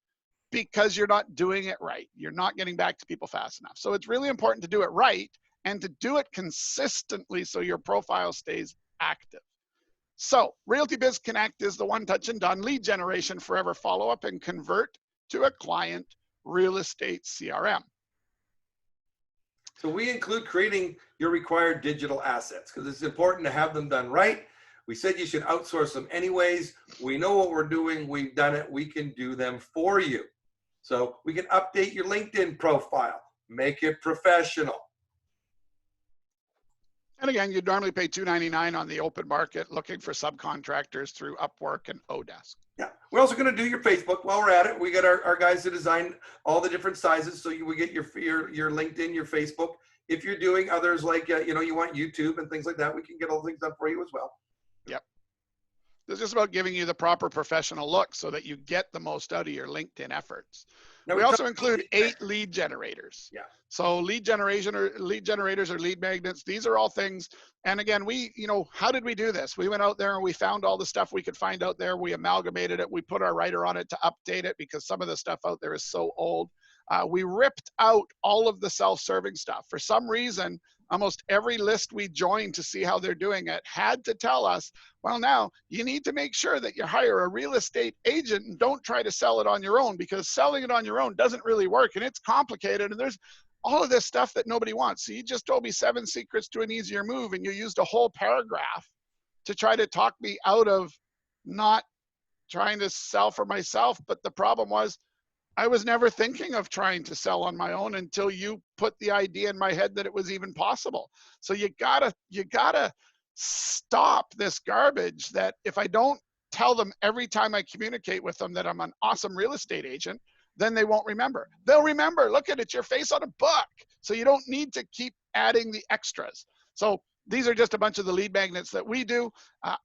Speaker 1: because you're not doing it right. You're not getting back to people fast enough. So it's really important to do it right and to do it consistently so your profile stays active. So Realty Biz Connect is the one touch and done lead generation, forever follow up, and convert to a client real estate CRM.
Speaker 2: So we include creating your required digital assets because it's important to have them done right. We said you should outsource them anyways. We know what we're doing. We've done it. We can do them for you. So we can update your LinkedIn profile, make it professional.
Speaker 1: And again, you'd normally pay $299 on the open market looking for subcontractors through Upwork and Odesk.
Speaker 2: Yeah, we're also going to do your Facebook while we're at it. We got our guys to design all the different sizes, so we get your LinkedIn, your Facebook. If you're doing others like you want YouTube and things like that, we can get all things done for you as well.
Speaker 1: Yep. It's just about giving you the proper professional look so that you get the most out of your LinkedIn efforts. Now, we also include 8 lead generators.
Speaker 2: Yeah.
Speaker 1: So lead generators or lead magnets, these are all things. And again, how did we do this? We went out there and we found all the stuff we could find out there. We amalgamated it. We put our writer on it to update it because some of the stuff out there is so old. We ripped out all of the self-serving stuff. For some reason, almost every list we joined to see how they're doing it had to tell us, well, now you need to make sure that you hire a real estate agent and don't try to sell it on your own, because selling it on your own doesn't really work and it's complicated and there's all of this stuff that nobody wants. So you just told me 7 secrets to an easier move and you used a whole paragraph to try to talk me out of not trying to sell for myself. But the problem was I was never thinking of trying to sell on my own until you put the idea in my head that it was even possible. So you gotta stop this garbage that if I don't tell them every time I communicate with them that I'm an awesome real estate agent, then they won't remember. They'll remember, look at it, your face on a book. So you don't need to keep adding the extras. So these are just a bunch of the lead magnets that we do.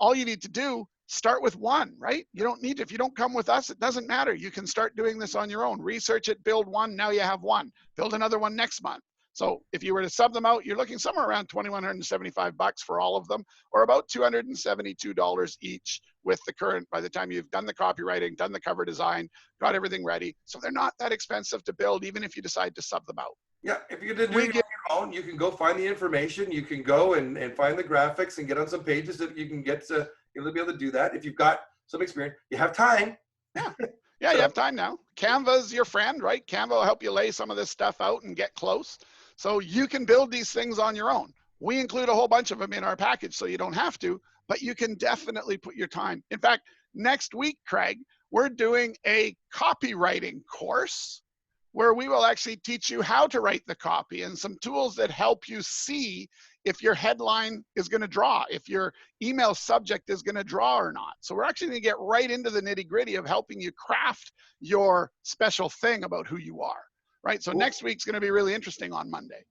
Speaker 1: All you need to do, start with one, right? You don't need to, if you don't come with us, it doesn't matter. You can start doing this on your own. Research it, build one, now you have one. Build another one next month. So if you were to sub them out, you're looking somewhere around $2,175 for all of them, or about $272 each with the current, by the time you've done the copywriting, done the cover design, got everything ready. So they're not that expensive to build, even if you decide to sub them out.
Speaker 2: Yeah, if you're going to do it on your own, you can go find the information. You can go and find the graphics and get on some pages that you can get to, you'll be able to do that. If you've got some experience, you have time.
Speaker 1: Yeah. Yeah, you have time now. Canva's your friend, right? Canva will help you lay some of this stuff out and get close. So you can build these things on your own. We include a whole bunch of them in our package, so you don't have to, but you can definitely put your time. In fact, next week, Craig, we're doing a copywriting course where we will actually teach you how to write the copy and some tools that help you see if your headline is going to draw, if your email subject is going to draw or not. So we're actually going to get right into the nitty-gritty of helping you craft your special thing about who you are, right? So
Speaker 2: Cool.
Speaker 1: Next week's going to be really interesting on Monday.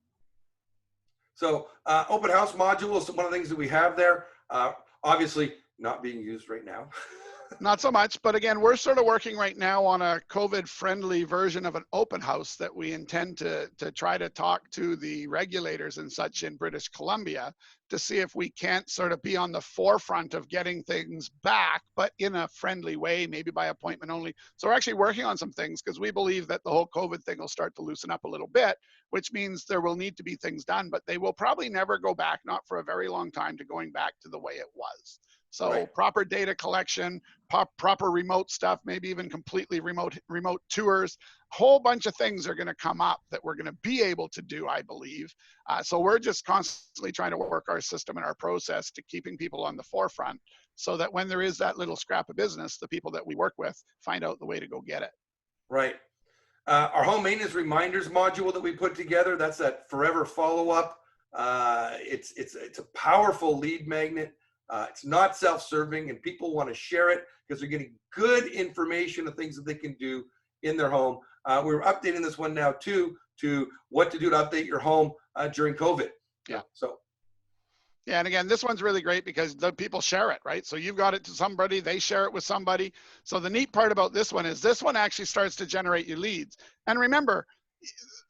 Speaker 2: So open house module is one of the things that we have there. Obviously not being used right now.
Speaker 1: Not so much, but again, we're sort of working right now on a COVID-friendly version of an open house that we intend to try to talk to the regulators and such in British Columbia to see if we can't sort of be on the forefront of getting things back, but in a friendly way, maybe by appointment only. So we're actually working on some things because we believe that the whole COVID thing will start to loosen up a little bit, which means there will need to be things done, but they will probably never go back, not for a very long time, to going back to the way it was. So
Speaker 2: Right.
Speaker 1: Proper data collection, proper remote stuff, maybe even completely remote tours, whole bunch of things are going to come up that we're going to be able to do, I believe. So we're just constantly trying to work our system and our process to keeping people on the forefront so that when there is that little scrap of business, the people that we work with find out the way to go get it.
Speaker 2: Right. Our home maintenance reminders module that we put together, that's that forever follow-up. It's a powerful lead magnet. It's not self-serving, and people want to share it because they're getting good information of things that they can do in their home. We're updating this one now too to what to do to update your home during COVID.
Speaker 1: Yeah.
Speaker 2: So.
Speaker 1: Yeah, and again, this one's really great because the people share it, right? So you've got it to somebody, they share it with somebody. So the neat part about this one is this one actually starts to generate you leads. And remember,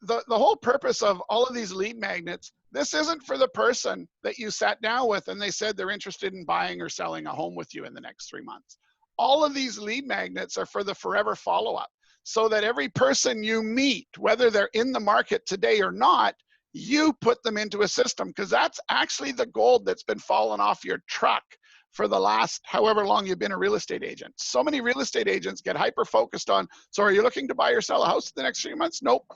Speaker 1: the whole purpose of all of these lead magnets, this isn't for the person that you sat down with and they said they're interested in buying or selling a home with you in the next 3 months. All of these lead magnets are for the forever follow-up, so that every person you meet, whether they're in the market today or not, you put them into a system, because that's actually the gold that's been falling off your truck for the last however long you've been a real estate agent. So many real estate agents get hyper focused on, so are you looking to buy or sell a house in the next 3 months? Nope.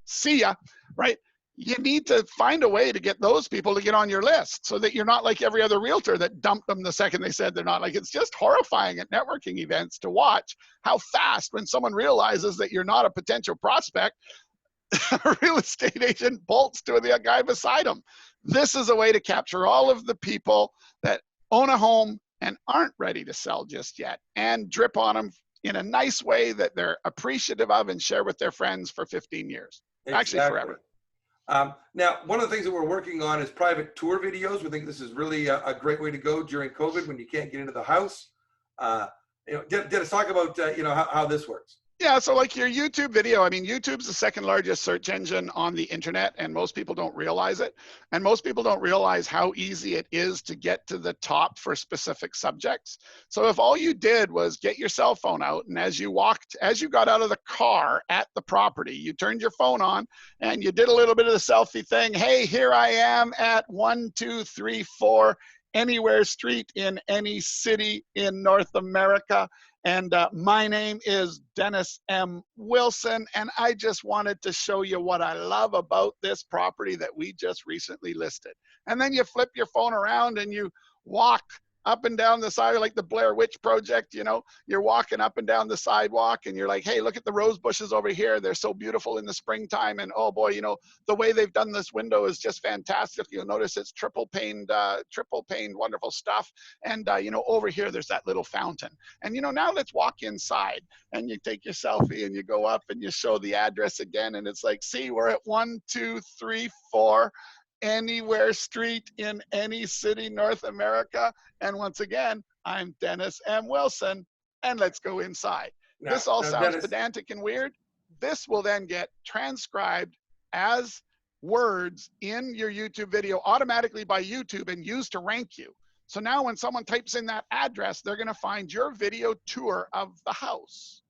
Speaker 1: See ya, right? You need to find a way to get those people to get on your list, so that you're not like every other realtor that dumped them the second they said they're not. Like, it's just horrifying at networking events to watch how fast, when someone realizes that you're not a potential prospect, a real estate agent bolts to the guy beside him. This is a way to capture all of the people that own a home and aren't ready to sell just yet, and drip on them in a nice way that they're appreciative of and share with their friends for 15 years. Actually, forever.
Speaker 2: Now, one of the things that we're working on is private tour videos. We think this is really a great way to go during COVID when you can't get into the house. Dennis, talk about how this works.
Speaker 1: Yeah, so like your YouTube video, I mean, YouTube's the second largest search engine on the internet, and most people don't realize it. And most people don't realize how easy it is to get to the top for specific subjects. So if all you did was get your cell phone out, and as you got out of the car at the property, you turned your phone on and you did a little bit of the selfie thing. Hey, here I am at 1234 Anywhere Street in any city in North America. And my name is Dennis M. Wilson, and I just wanted to show you what I love about this property that we just recently listed. And then you flip your phone around and you walk up and down the side, like the Blair Witch Project, you're walking up and down the sidewalk and you're like, hey, look at the rose bushes over here. They're so beautiful in the springtime. And oh boy, the way they've done this window is just fantastic. You'll notice it's triple paned, wonderful stuff. And over here, there's that little fountain. And now let's walk inside, and you take your selfie and you go up and you show the address again. And it's like, see, we're at 1234 Anywhere Street in any city, North America. And once again, I'm Dennis M. Wilson, and let's go inside. This all sounds Dennis, pedantic and weird. This will then get transcribed as words in your YouTube video automatically by YouTube and used to rank you. So now when someone types in that address, they're going to find your video tour of the house.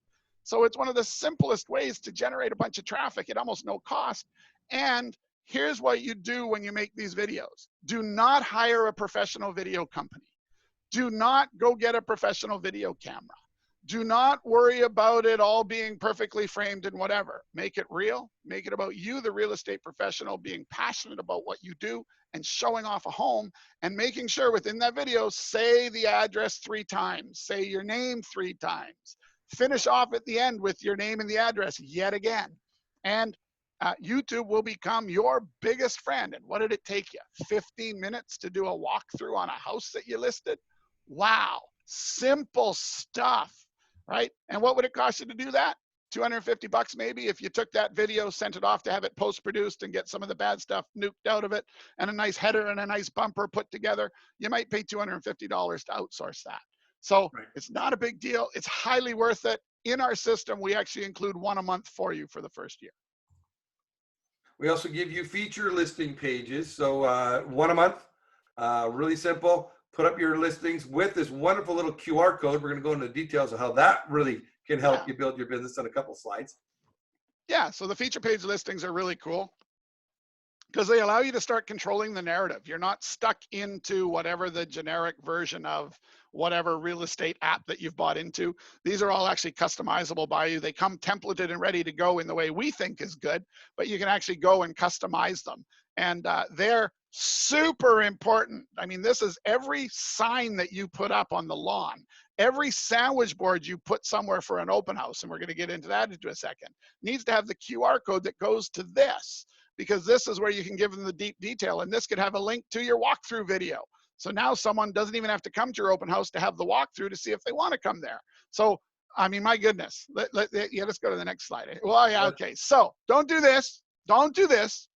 Speaker 1: So it's one of the simplest ways to generate a bunch of traffic at almost no cost. And here's what you do when you make these videos. Do not hire a professional video company. Do not go get a professional video camera. Do not worry about it all being perfectly framed and whatever. Make it real. Make it about you, the real estate professional, being passionate about what you do and showing off a home, and making sure within that video, say the address 3 times, say your name 3 times, finish off at the end with your name and the address yet again. And YouTube will become your biggest friend. And what did it take you? 15 minutes to do a walkthrough on a house that you listed? Wow, simple stuff, right? And what would it cost you to do that? $250 maybe, if you took that video, sent it off to have it post-produced and get some of the bad stuff nuked out of it, and a nice header and a nice bumper put together. You might pay $250 to outsource that. So It's not a big deal. It's highly worth it. In our system, we actually include 1 a month for you for the first year.
Speaker 2: We also give you feature listing pages. So 1 a month, really simple. Put up your listings with this wonderful little QR code. We're going to go into the details of how that really can help you build your business on a couple slides.
Speaker 1: Yeah, so the feature page listings are really cool because they allow you to start controlling the narrative. You're not stuck into whatever the generic version of whatever real estate app that you've bought into. These are all actually customizable by you. They come templated and ready to go in the way we think is good, but you can actually go and customize them. And they're super important. I mean, this is every sign that you put up on the lawn, every sandwich board you put somewhere for an open house, and we're going to get into that into a second, needs to have the QR code that goes to this, because this is where you can give them the deep detail. And this could have a link to your walkthrough video. So now someone doesn't even have to come to your open house to have the walkthrough to see if they want to come there. So, I mean, my goodness, let's go to the next slide. Well, yeah, okay. So don't do this. Don't do this.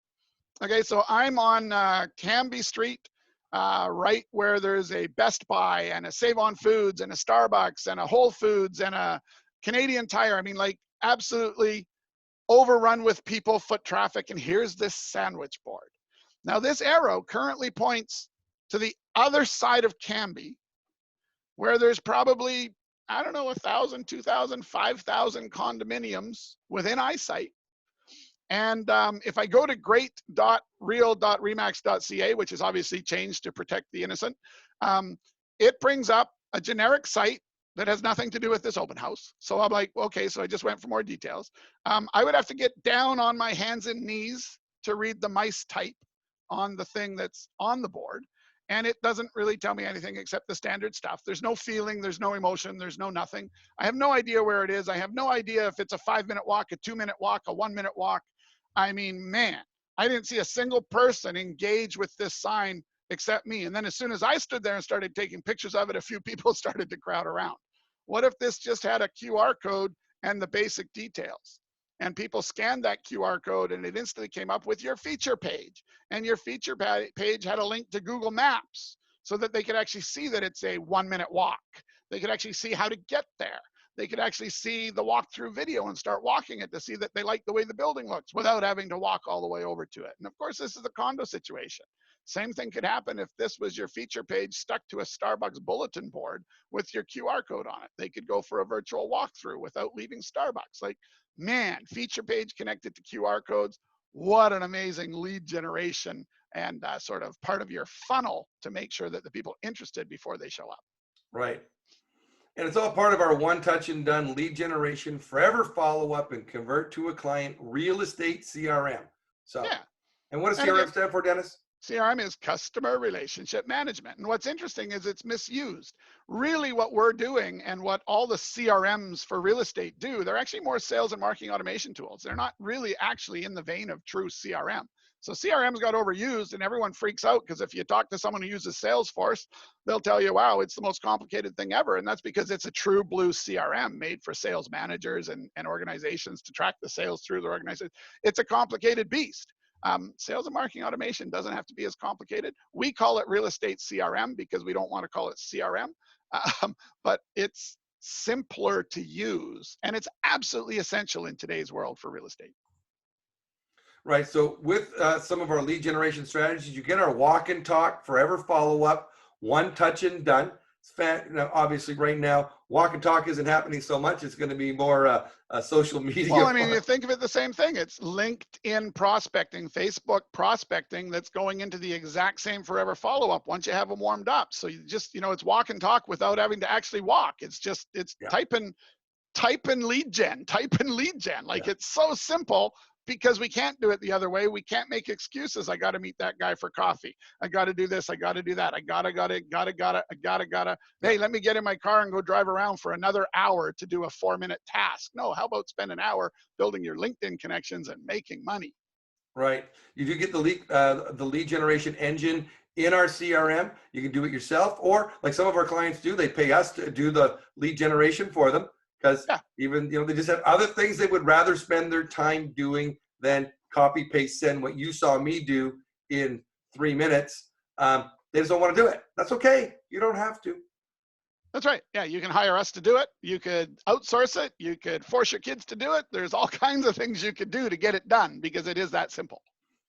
Speaker 1: Okay, so I'm on Cambie Street, right where there's a Best Buy and a Save On Foods and a Starbucks and a Whole Foods and a Canadian Tire. I mean, like absolutely overrun with people, foot traffic, and here's this sandwich board. Now this arrow currently points to the other side of Cambie, where there's probably, I don't know, 1,000, 2,000, 5,000 condominiums within eyesight. And if I go to great.real.remax.ca, which is obviously changed to protect the innocent, it brings up a generic site that has nothing to do with this open house. So I'm like, okay, so I just went for more details. I would have to get down on my hands and knees to read the mice type on the thing that's on the board. And it doesn't really tell me anything except the standard stuff. There's no feeling, there's no emotion, there's no nothing. I have no idea where it is. I have no idea if it's a 5-minute walk, a 2-minute walk, a 1-minute walk. I mean, man, I didn't see a single person engage with this sign except me. And then as soon as I stood there and started taking pictures of it, a few people started to crowd around. What if this just had a QR code and the basic details? And people scanned that QR code and it instantly came up with your feature page. And your feature page had a link to Google Maps so that they could actually see that it's a 1-minute walk. They could actually see how to get there. They could actually see the walkthrough video and start walking it to see that they like the way the building looks without having to walk all the way over to it. And of course, this is a condo situation. Same thing could happen if this was your feature page stuck to a Starbucks bulletin board with your QR code on it. They could go for a virtual walkthrough without leaving Starbucks. Like, man, feature page connected to QR codes. What an amazing lead generation and sort of part of your funnel to make sure that the people interested before they show up.
Speaker 2: Right. And it's all part of our one touch and done lead generation, forever follow up and convert to a client real estate CRM. So,
Speaker 1: yeah.
Speaker 2: And what does CRM stand for, Dennis?
Speaker 1: CRM is customer relationship management. And what's interesting is it's misused. Really what we're doing and what all the CRMs for real estate do, they're actually more sales and marketing automation tools. They're not really actually in the vein of true CRM. So CRMs got overused and everyone freaks out because if you talk to someone who uses Salesforce, they'll tell you, wow, it's the most complicated thing ever. And that's because it's a true blue CRM made for sales managers and organizations to track the sales through their organization. It's a complicated beast. Sales and marketing automation doesn't have to be as complicated. We call it real estate CRM because we don't want to call it CRM, but it's simpler to use and it's absolutely essential in today's world for real estate.
Speaker 2: Right. So with some of our lead generation strategies, you get our walk and talk, forever follow up, one touch and done. Now, obviously, right now, walk and talk isn't happening so much. It's going to be more social media.
Speaker 1: Well, I mean, you think of it the same thing. It's LinkedIn prospecting, Facebook prospecting that's going into the exact same forever follow-up once you have them warmed up. So you just, it's walk and talk without having to actually walk. It's just, type in lead gen. Like it's so simple. Because we can't do it the other way. We can't make excuses. I got to meet that guy for coffee. I got to do this. I got to do that. I gotta. Hey, let me get in my car and go drive around for another hour to do a 4-minute task. No, how about spend an hour building your LinkedIn connections and making money?
Speaker 2: Right. You do get the lead generation engine in our CRM. You can do it yourself, or like some of our clients do, they pay us to do the lead generation for them. Because even, they just have other things they would rather spend their time doing than copy, paste, send what you saw me do in 3 minutes. They just don't want to do it. That's okay. You don't have to.
Speaker 1: That's right. Yeah, you can hire us to do it. You could outsource it. You could force your kids to do it. There's all kinds of things you could do to get it done because it is that simple.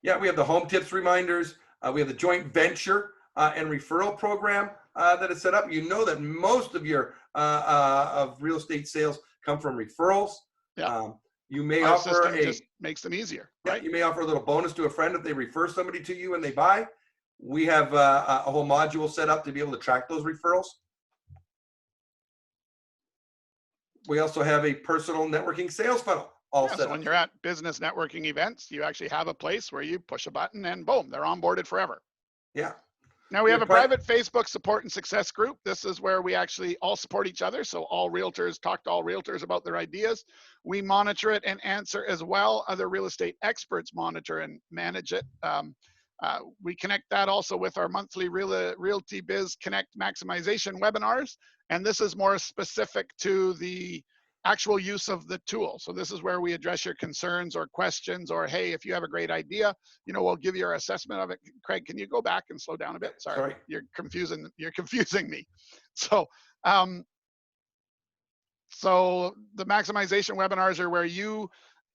Speaker 2: Yeah, we have the home tips reminders. We have the joint venture and referral program that is set up. You know that most of your of real estate sales come from referrals.
Speaker 1: Yeah.
Speaker 2: You may
Speaker 1: Our
Speaker 2: offer
Speaker 1: system just makes them easier. Right?
Speaker 2: You may offer a little bonus to a friend if they refer somebody to you and they buy. We have a whole module set up to be able to track those referrals. We also have a personal networking sales funnel all set
Speaker 1: so
Speaker 2: up.
Speaker 1: When you're at business networking events, you actually have a place where you push a button and boom, they're onboarded forever.
Speaker 2: Yeah.
Speaker 1: Now we have a private Facebook support and success group. This is where we actually all support each other. So all realtors talk to all realtors about their ideas. We monitor it and answer as well. Other real estate experts monitor and manage it. We connect that also with our monthly Realty Biz Connect maximization webinars. And this is more specific to the actual use of the tool. So this is where we address your concerns or questions, or hey, if you have a great idea, we'll give you our assessment of it. Craig, can you go back and slow down a bit? Sorry. You're confusing me. So so the maximization webinars are where you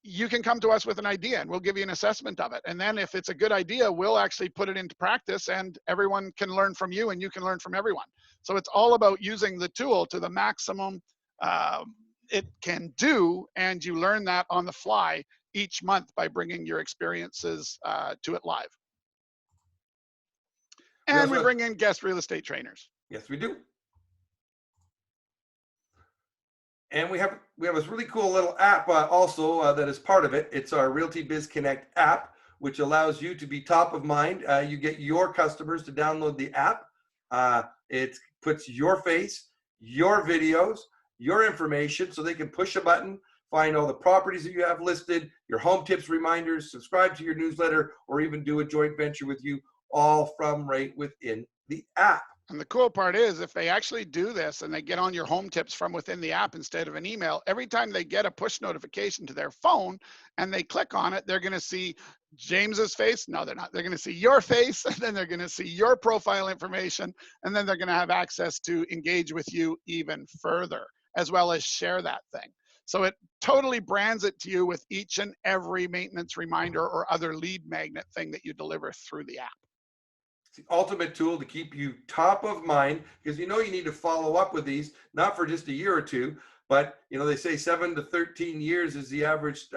Speaker 1: you can come to us with an idea and we'll give you an assessment of it. And then if it's a good idea, we'll actually put it into practice and everyone can learn from you and you can learn from everyone. So it's all about using the tool to the maximum it can do. And you learn that on the fly each month by bringing your experiences to it live. And we bring in guest real estate trainers.
Speaker 2: Yes, we do. And we have this really cool little app also that is part of it. It's our Realty Biz Connect app, which allows you to be top of mind. You get your customers to download the app. It puts your face, your videos, your information, so they can push a button, find all the properties that you have listed, your home tips reminders, subscribe to your newsletter, or even do a joint venture with you, all from right within the app.
Speaker 1: And the cool part is, if they actually do this and they get on your home tips from within the app instead of an email, every time they get a push notification to their phone and they click on it, they're going to see James's face. No, they're not. They're going to see your face, and then they're going to see your profile information, and then they're going to have access to engage with you even further, as well as share that thing. So it totally brands it to you with each and every maintenance reminder or other lead magnet thing that you deliver through the app.
Speaker 2: It's the ultimate tool to keep you top of mind, because you need to follow up with these, not for just a year or two, but they say 7 to 13 years is the average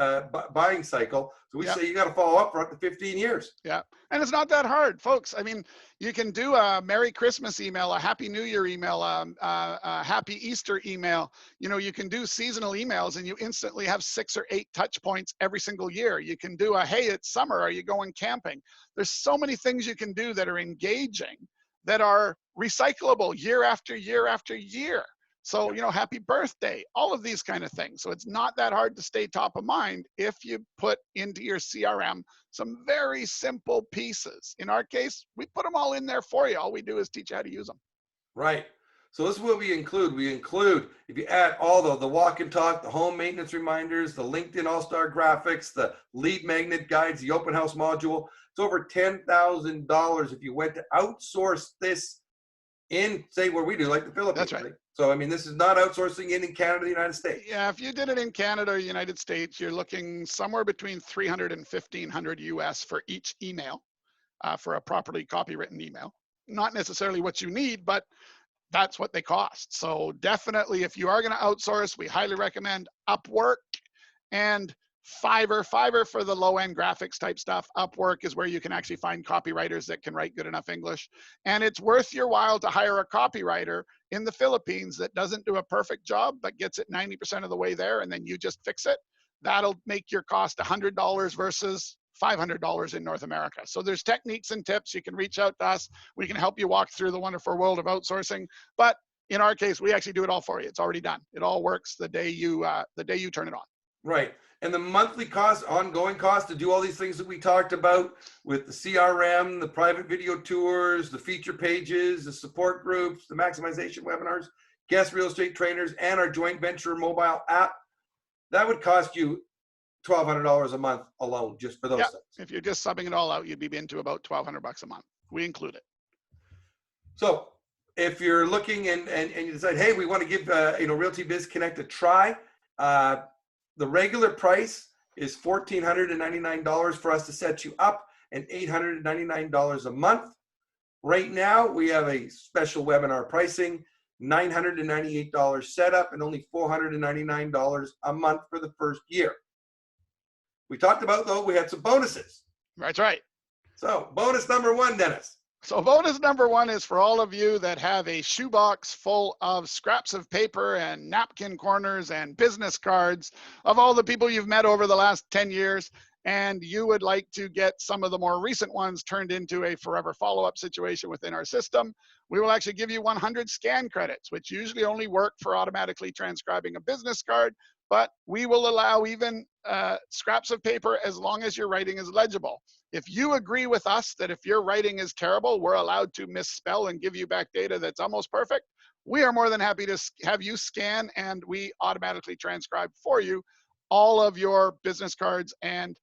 Speaker 2: buying cycle. So we say you got to follow up for up to 15 years.
Speaker 1: Yeah. And it's not that hard, folks. I mean, you can do a Merry Christmas email, a Happy New Year email, a Happy Easter email. You can do seasonal emails and you instantly have 6 or 8 touch points every single year. You can do a, hey, it's summer, are you going camping? There's so many things you can do that are engaging, that are recyclable year after year after year. So, happy birthday, all of these kind of things. So it's not that hard to stay top of mind if you put into your CRM some very simple pieces. In our case, we put them all in there for you. All we do is teach you how to use them.
Speaker 2: Right. So this is what we include. We include, if you add all the walk and talk, the home maintenance reminders, the LinkedIn All-Star graphics, the lead magnet guides, the open house module, it's over $10,000 if you went to outsource this in, say, where we do, like the Philippines.
Speaker 1: That's right.
Speaker 2: So, I mean, this is not outsourcing in Canada, the United States.
Speaker 1: Yeah, if you did it in Canada or United States, you're looking somewhere between $300 and $1,500 US for each email, for a properly copywritten email. Not necessarily what you need, but that's what they cost. So definitely, if you are going to outsource, we highly recommend Upwork and Fiverr. Fiverr for the low-end graphics type stuff. Upwork is where you can actually find copywriters that can write good enough English. And it's worth your while to hire a copywriter in the Philippines that doesn't do a perfect job, but gets it 90% of the way there, and then you just fix it. That'll make your cost $100 versus $500 in North America. So there's techniques and tips. You can reach out to us. We can help you walk through the wonderful world of outsourcing. But in our case, we actually do it all for you. It's already done. It all works the day you turn it on.
Speaker 2: Right. And the monthly cost, ongoing cost to do all these things that we talked about with the CRM, the private video tours, the feature pages, the support groups, the maximization webinars, guest real estate trainers, and our joint venture mobile app, that would cost you $1,200 a month alone just for those things.
Speaker 1: If you're just subbing it all out, you'd be into about $1,200 a month. We include it.
Speaker 2: So if you're looking and you decide, hey, we want to give Realty Biz Connect a try, the regular price is $1,499 for us to set you up, and $899 a month. Right now, we have a special webinar pricing, $998 setup, and only $499 a month for the first year. We talked about, though, we had some bonuses.
Speaker 1: That's right.
Speaker 2: So bonus number 1, Dennis.
Speaker 1: So bonus number 1 is for all of you that have a shoebox full of scraps of paper and napkin corners and business cards of all the people you've met over the last 10 years, and you would like to get some of the more recent ones turned into a forever follow-up situation within our system. We will actually give you 100 scan credits, which usually only work for automatically transcribing a business card, but we will allow even scraps of paper as long as your writing is legible. If you agree with us that if your writing is terrible, we're allowed to misspell and give you back data that's almost perfect, we are more than happy to have you scan, and we automatically transcribe for you all of your business cards and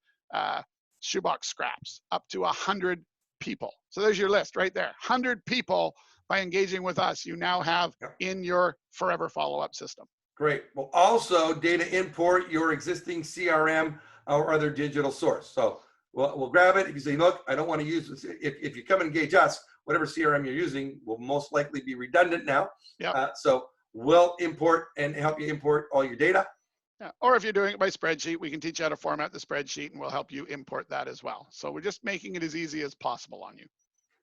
Speaker 1: shoebox scraps, up to 100 people. So there's your list right there. 100 people, by engaging with us, you now have in your forever follow-up system.
Speaker 2: Great. We'll also data import your existing CRM our other digital source. So we'll grab it. If you say, look, I don't want to use this. If you come and engage us, whatever CRM you're using will most likely be redundant now.
Speaker 1: Yeah.
Speaker 2: So we'll import and help you import all your data.
Speaker 1: Yeah. Or if you're doing it by spreadsheet, we can teach you how to format the spreadsheet and we'll help you import that as well. So we're just making it as easy as possible on you.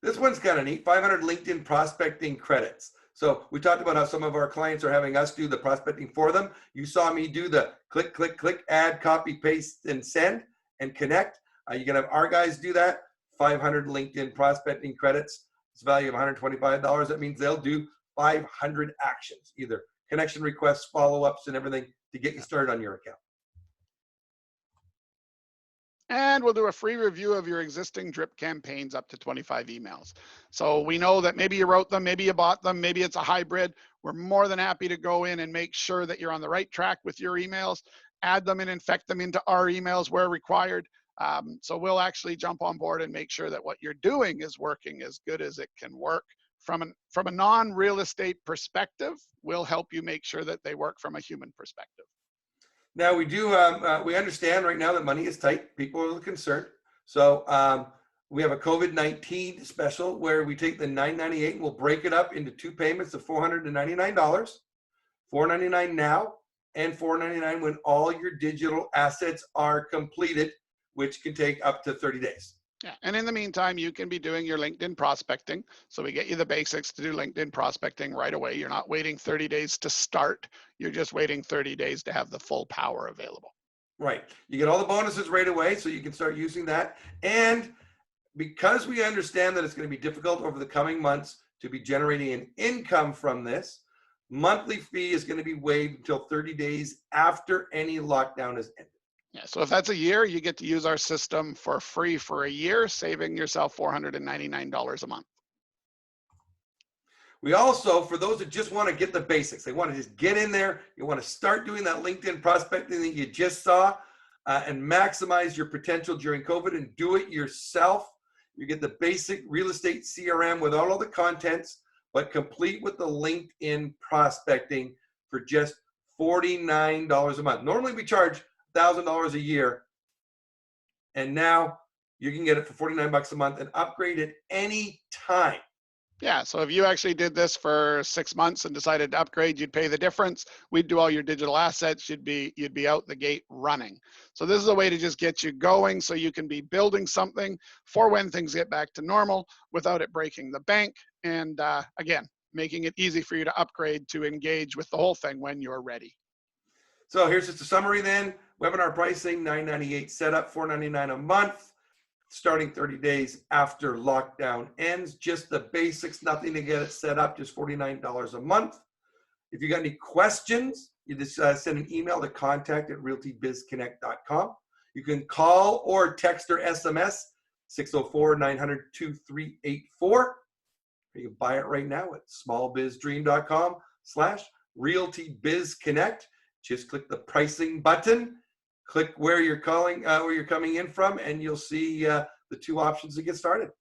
Speaker 2: This one's kind of neat, 500 LinkedIn prospecting credits. So we talked about how some of our clients are having us do the prospecting for them. You saw me do the click, click, click, add, copy, paste, and send, and connect. You can have our guys do that, 500 LinkedIn prospecting credits. It's a value of $125. That means they'll do 500 actions, either connection requests, follow-ups, and everything to get you started on your account.
Speaker 1: And we'll do a free review of your existing drip campaigns up to 25 emails. So we know that maybe you wrote them, maybe you bought them, maybe it's a hybrid. We're more than happy to go in and make sure that you're on the right track with your emails, add them and infect them into our emails where required. So we'll actually jump on board and make sure that what you're doing is working as good as it can work. From a non-real estate perspective, we'll help you make sure that they work from a human perspective.
Speaker 2: Now we do, we understand right now that money is tight. People are concerned. So we have a COVID-19 special where we take the $998 and we'll break it up into 2 payments of $499, $499 now and $499 when all your digital assets are completed, which can take up to 30 days.
Speaker 1: Yeah, and in the meantime, you can be doing your LinkedIn prospecting. So we get you the basics to do LinkedIn prospecting right away. You're not waiting 30 days to start. You're just waiting 30 days to have the full power available.
Speaker 2: Right. You get all the bonuses right away, so you can start using that. And because we understand that it's going to be difficult over the coming months to be generating an income from this, monthly fee is going to be waived until 30 days after any lockdown is ended.
Speaker 1: Yeah, so if that's a year, you get to use our system for free for a year, saving yourself $499 a month.
Speaker 2: We also, for those that just want to get the basics, they want to just get in there, you want to start doing that LinkedIn prospecting that you just saw and maximize your potential during COVID and do it yourself. You get the basic real estate CRM with all of the contents, but complete with the LinkedIn prospecting for just $49 a month. Normally we charge $1,000 a year, and now you can get it for 49 bucks a month and upgrade at any time.
Speaker 1: Yeah, so if you actually did this for 6 months and decided to upgrade, you'd pay the difference. We'd do all your digital assets. You'd be out the gate running. So this is a way to just get you going so you can be building something for when things get back to normal without it breaking the bank. And again, making it easy for you to upgrade to engage with the whole thing when you're ready.
Speaker 2: So here's just a summary then. Webinar pricing, $998 setup, $499 a month, starting 30 days after lockdown ends. Just the basics, nothing to get it set up, just $49 a month. If you got any questions, you just send an email to contact@realtybizconnect.com. You can call or text or SMS 604-900-2384. You can buy it right now at smallbizdream.com/realtybizconnect. Just click the pricing button, click where you're calling, where you're coming in from, and you'll see the 2 options to get started.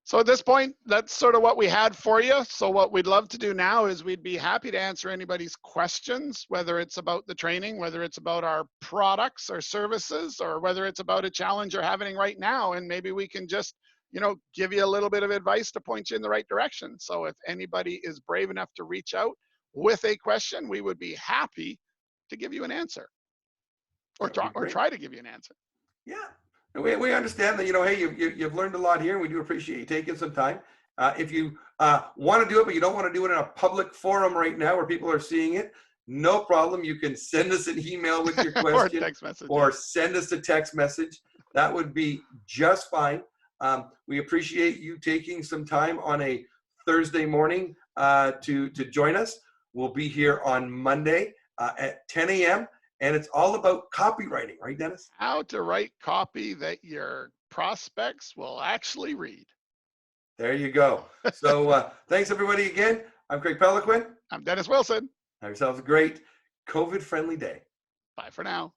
Speaker 1: So at this point, that's sort of what we had for you. So what we'd love to do now is we'd be happy to answer anybody's questions, whether it's about the training, whether it's about our products or services, or whether it's about a challenge you're having right now. And maybe we can just, give you a little bit of advice to point you in the right direction. So if anybody is brave enough to reach out with a question, we would be happy to give you an answer or try to give you an answer.
Speaker 2: Yeah. We understand that, hey, you've learned a lot here, and we do appreciate you taking some time. If you want to do it, but you don't want to do it in a public forum right now where people are seeing it, no problem. You can send us an email with your question
Speaker 1: or text message,
Speaker 2: or send us a text message. That would be just fine. We appreciate you taking some time on a Thursday morning to join us. We'll be here on Monday at 10 a.m. And it's all about copywriting, right, Dennis?
Speaker 1: How to write copy that your prospects will actually read.
Speaker 2: There you go. So thanks, everybody, again. I'm Craig Peliquin.
Speaker 1: I'm Dennis Wilson.
Speaker 2: Have yourselves a great COVID-friendly day.
Speaker 1: Bye for now.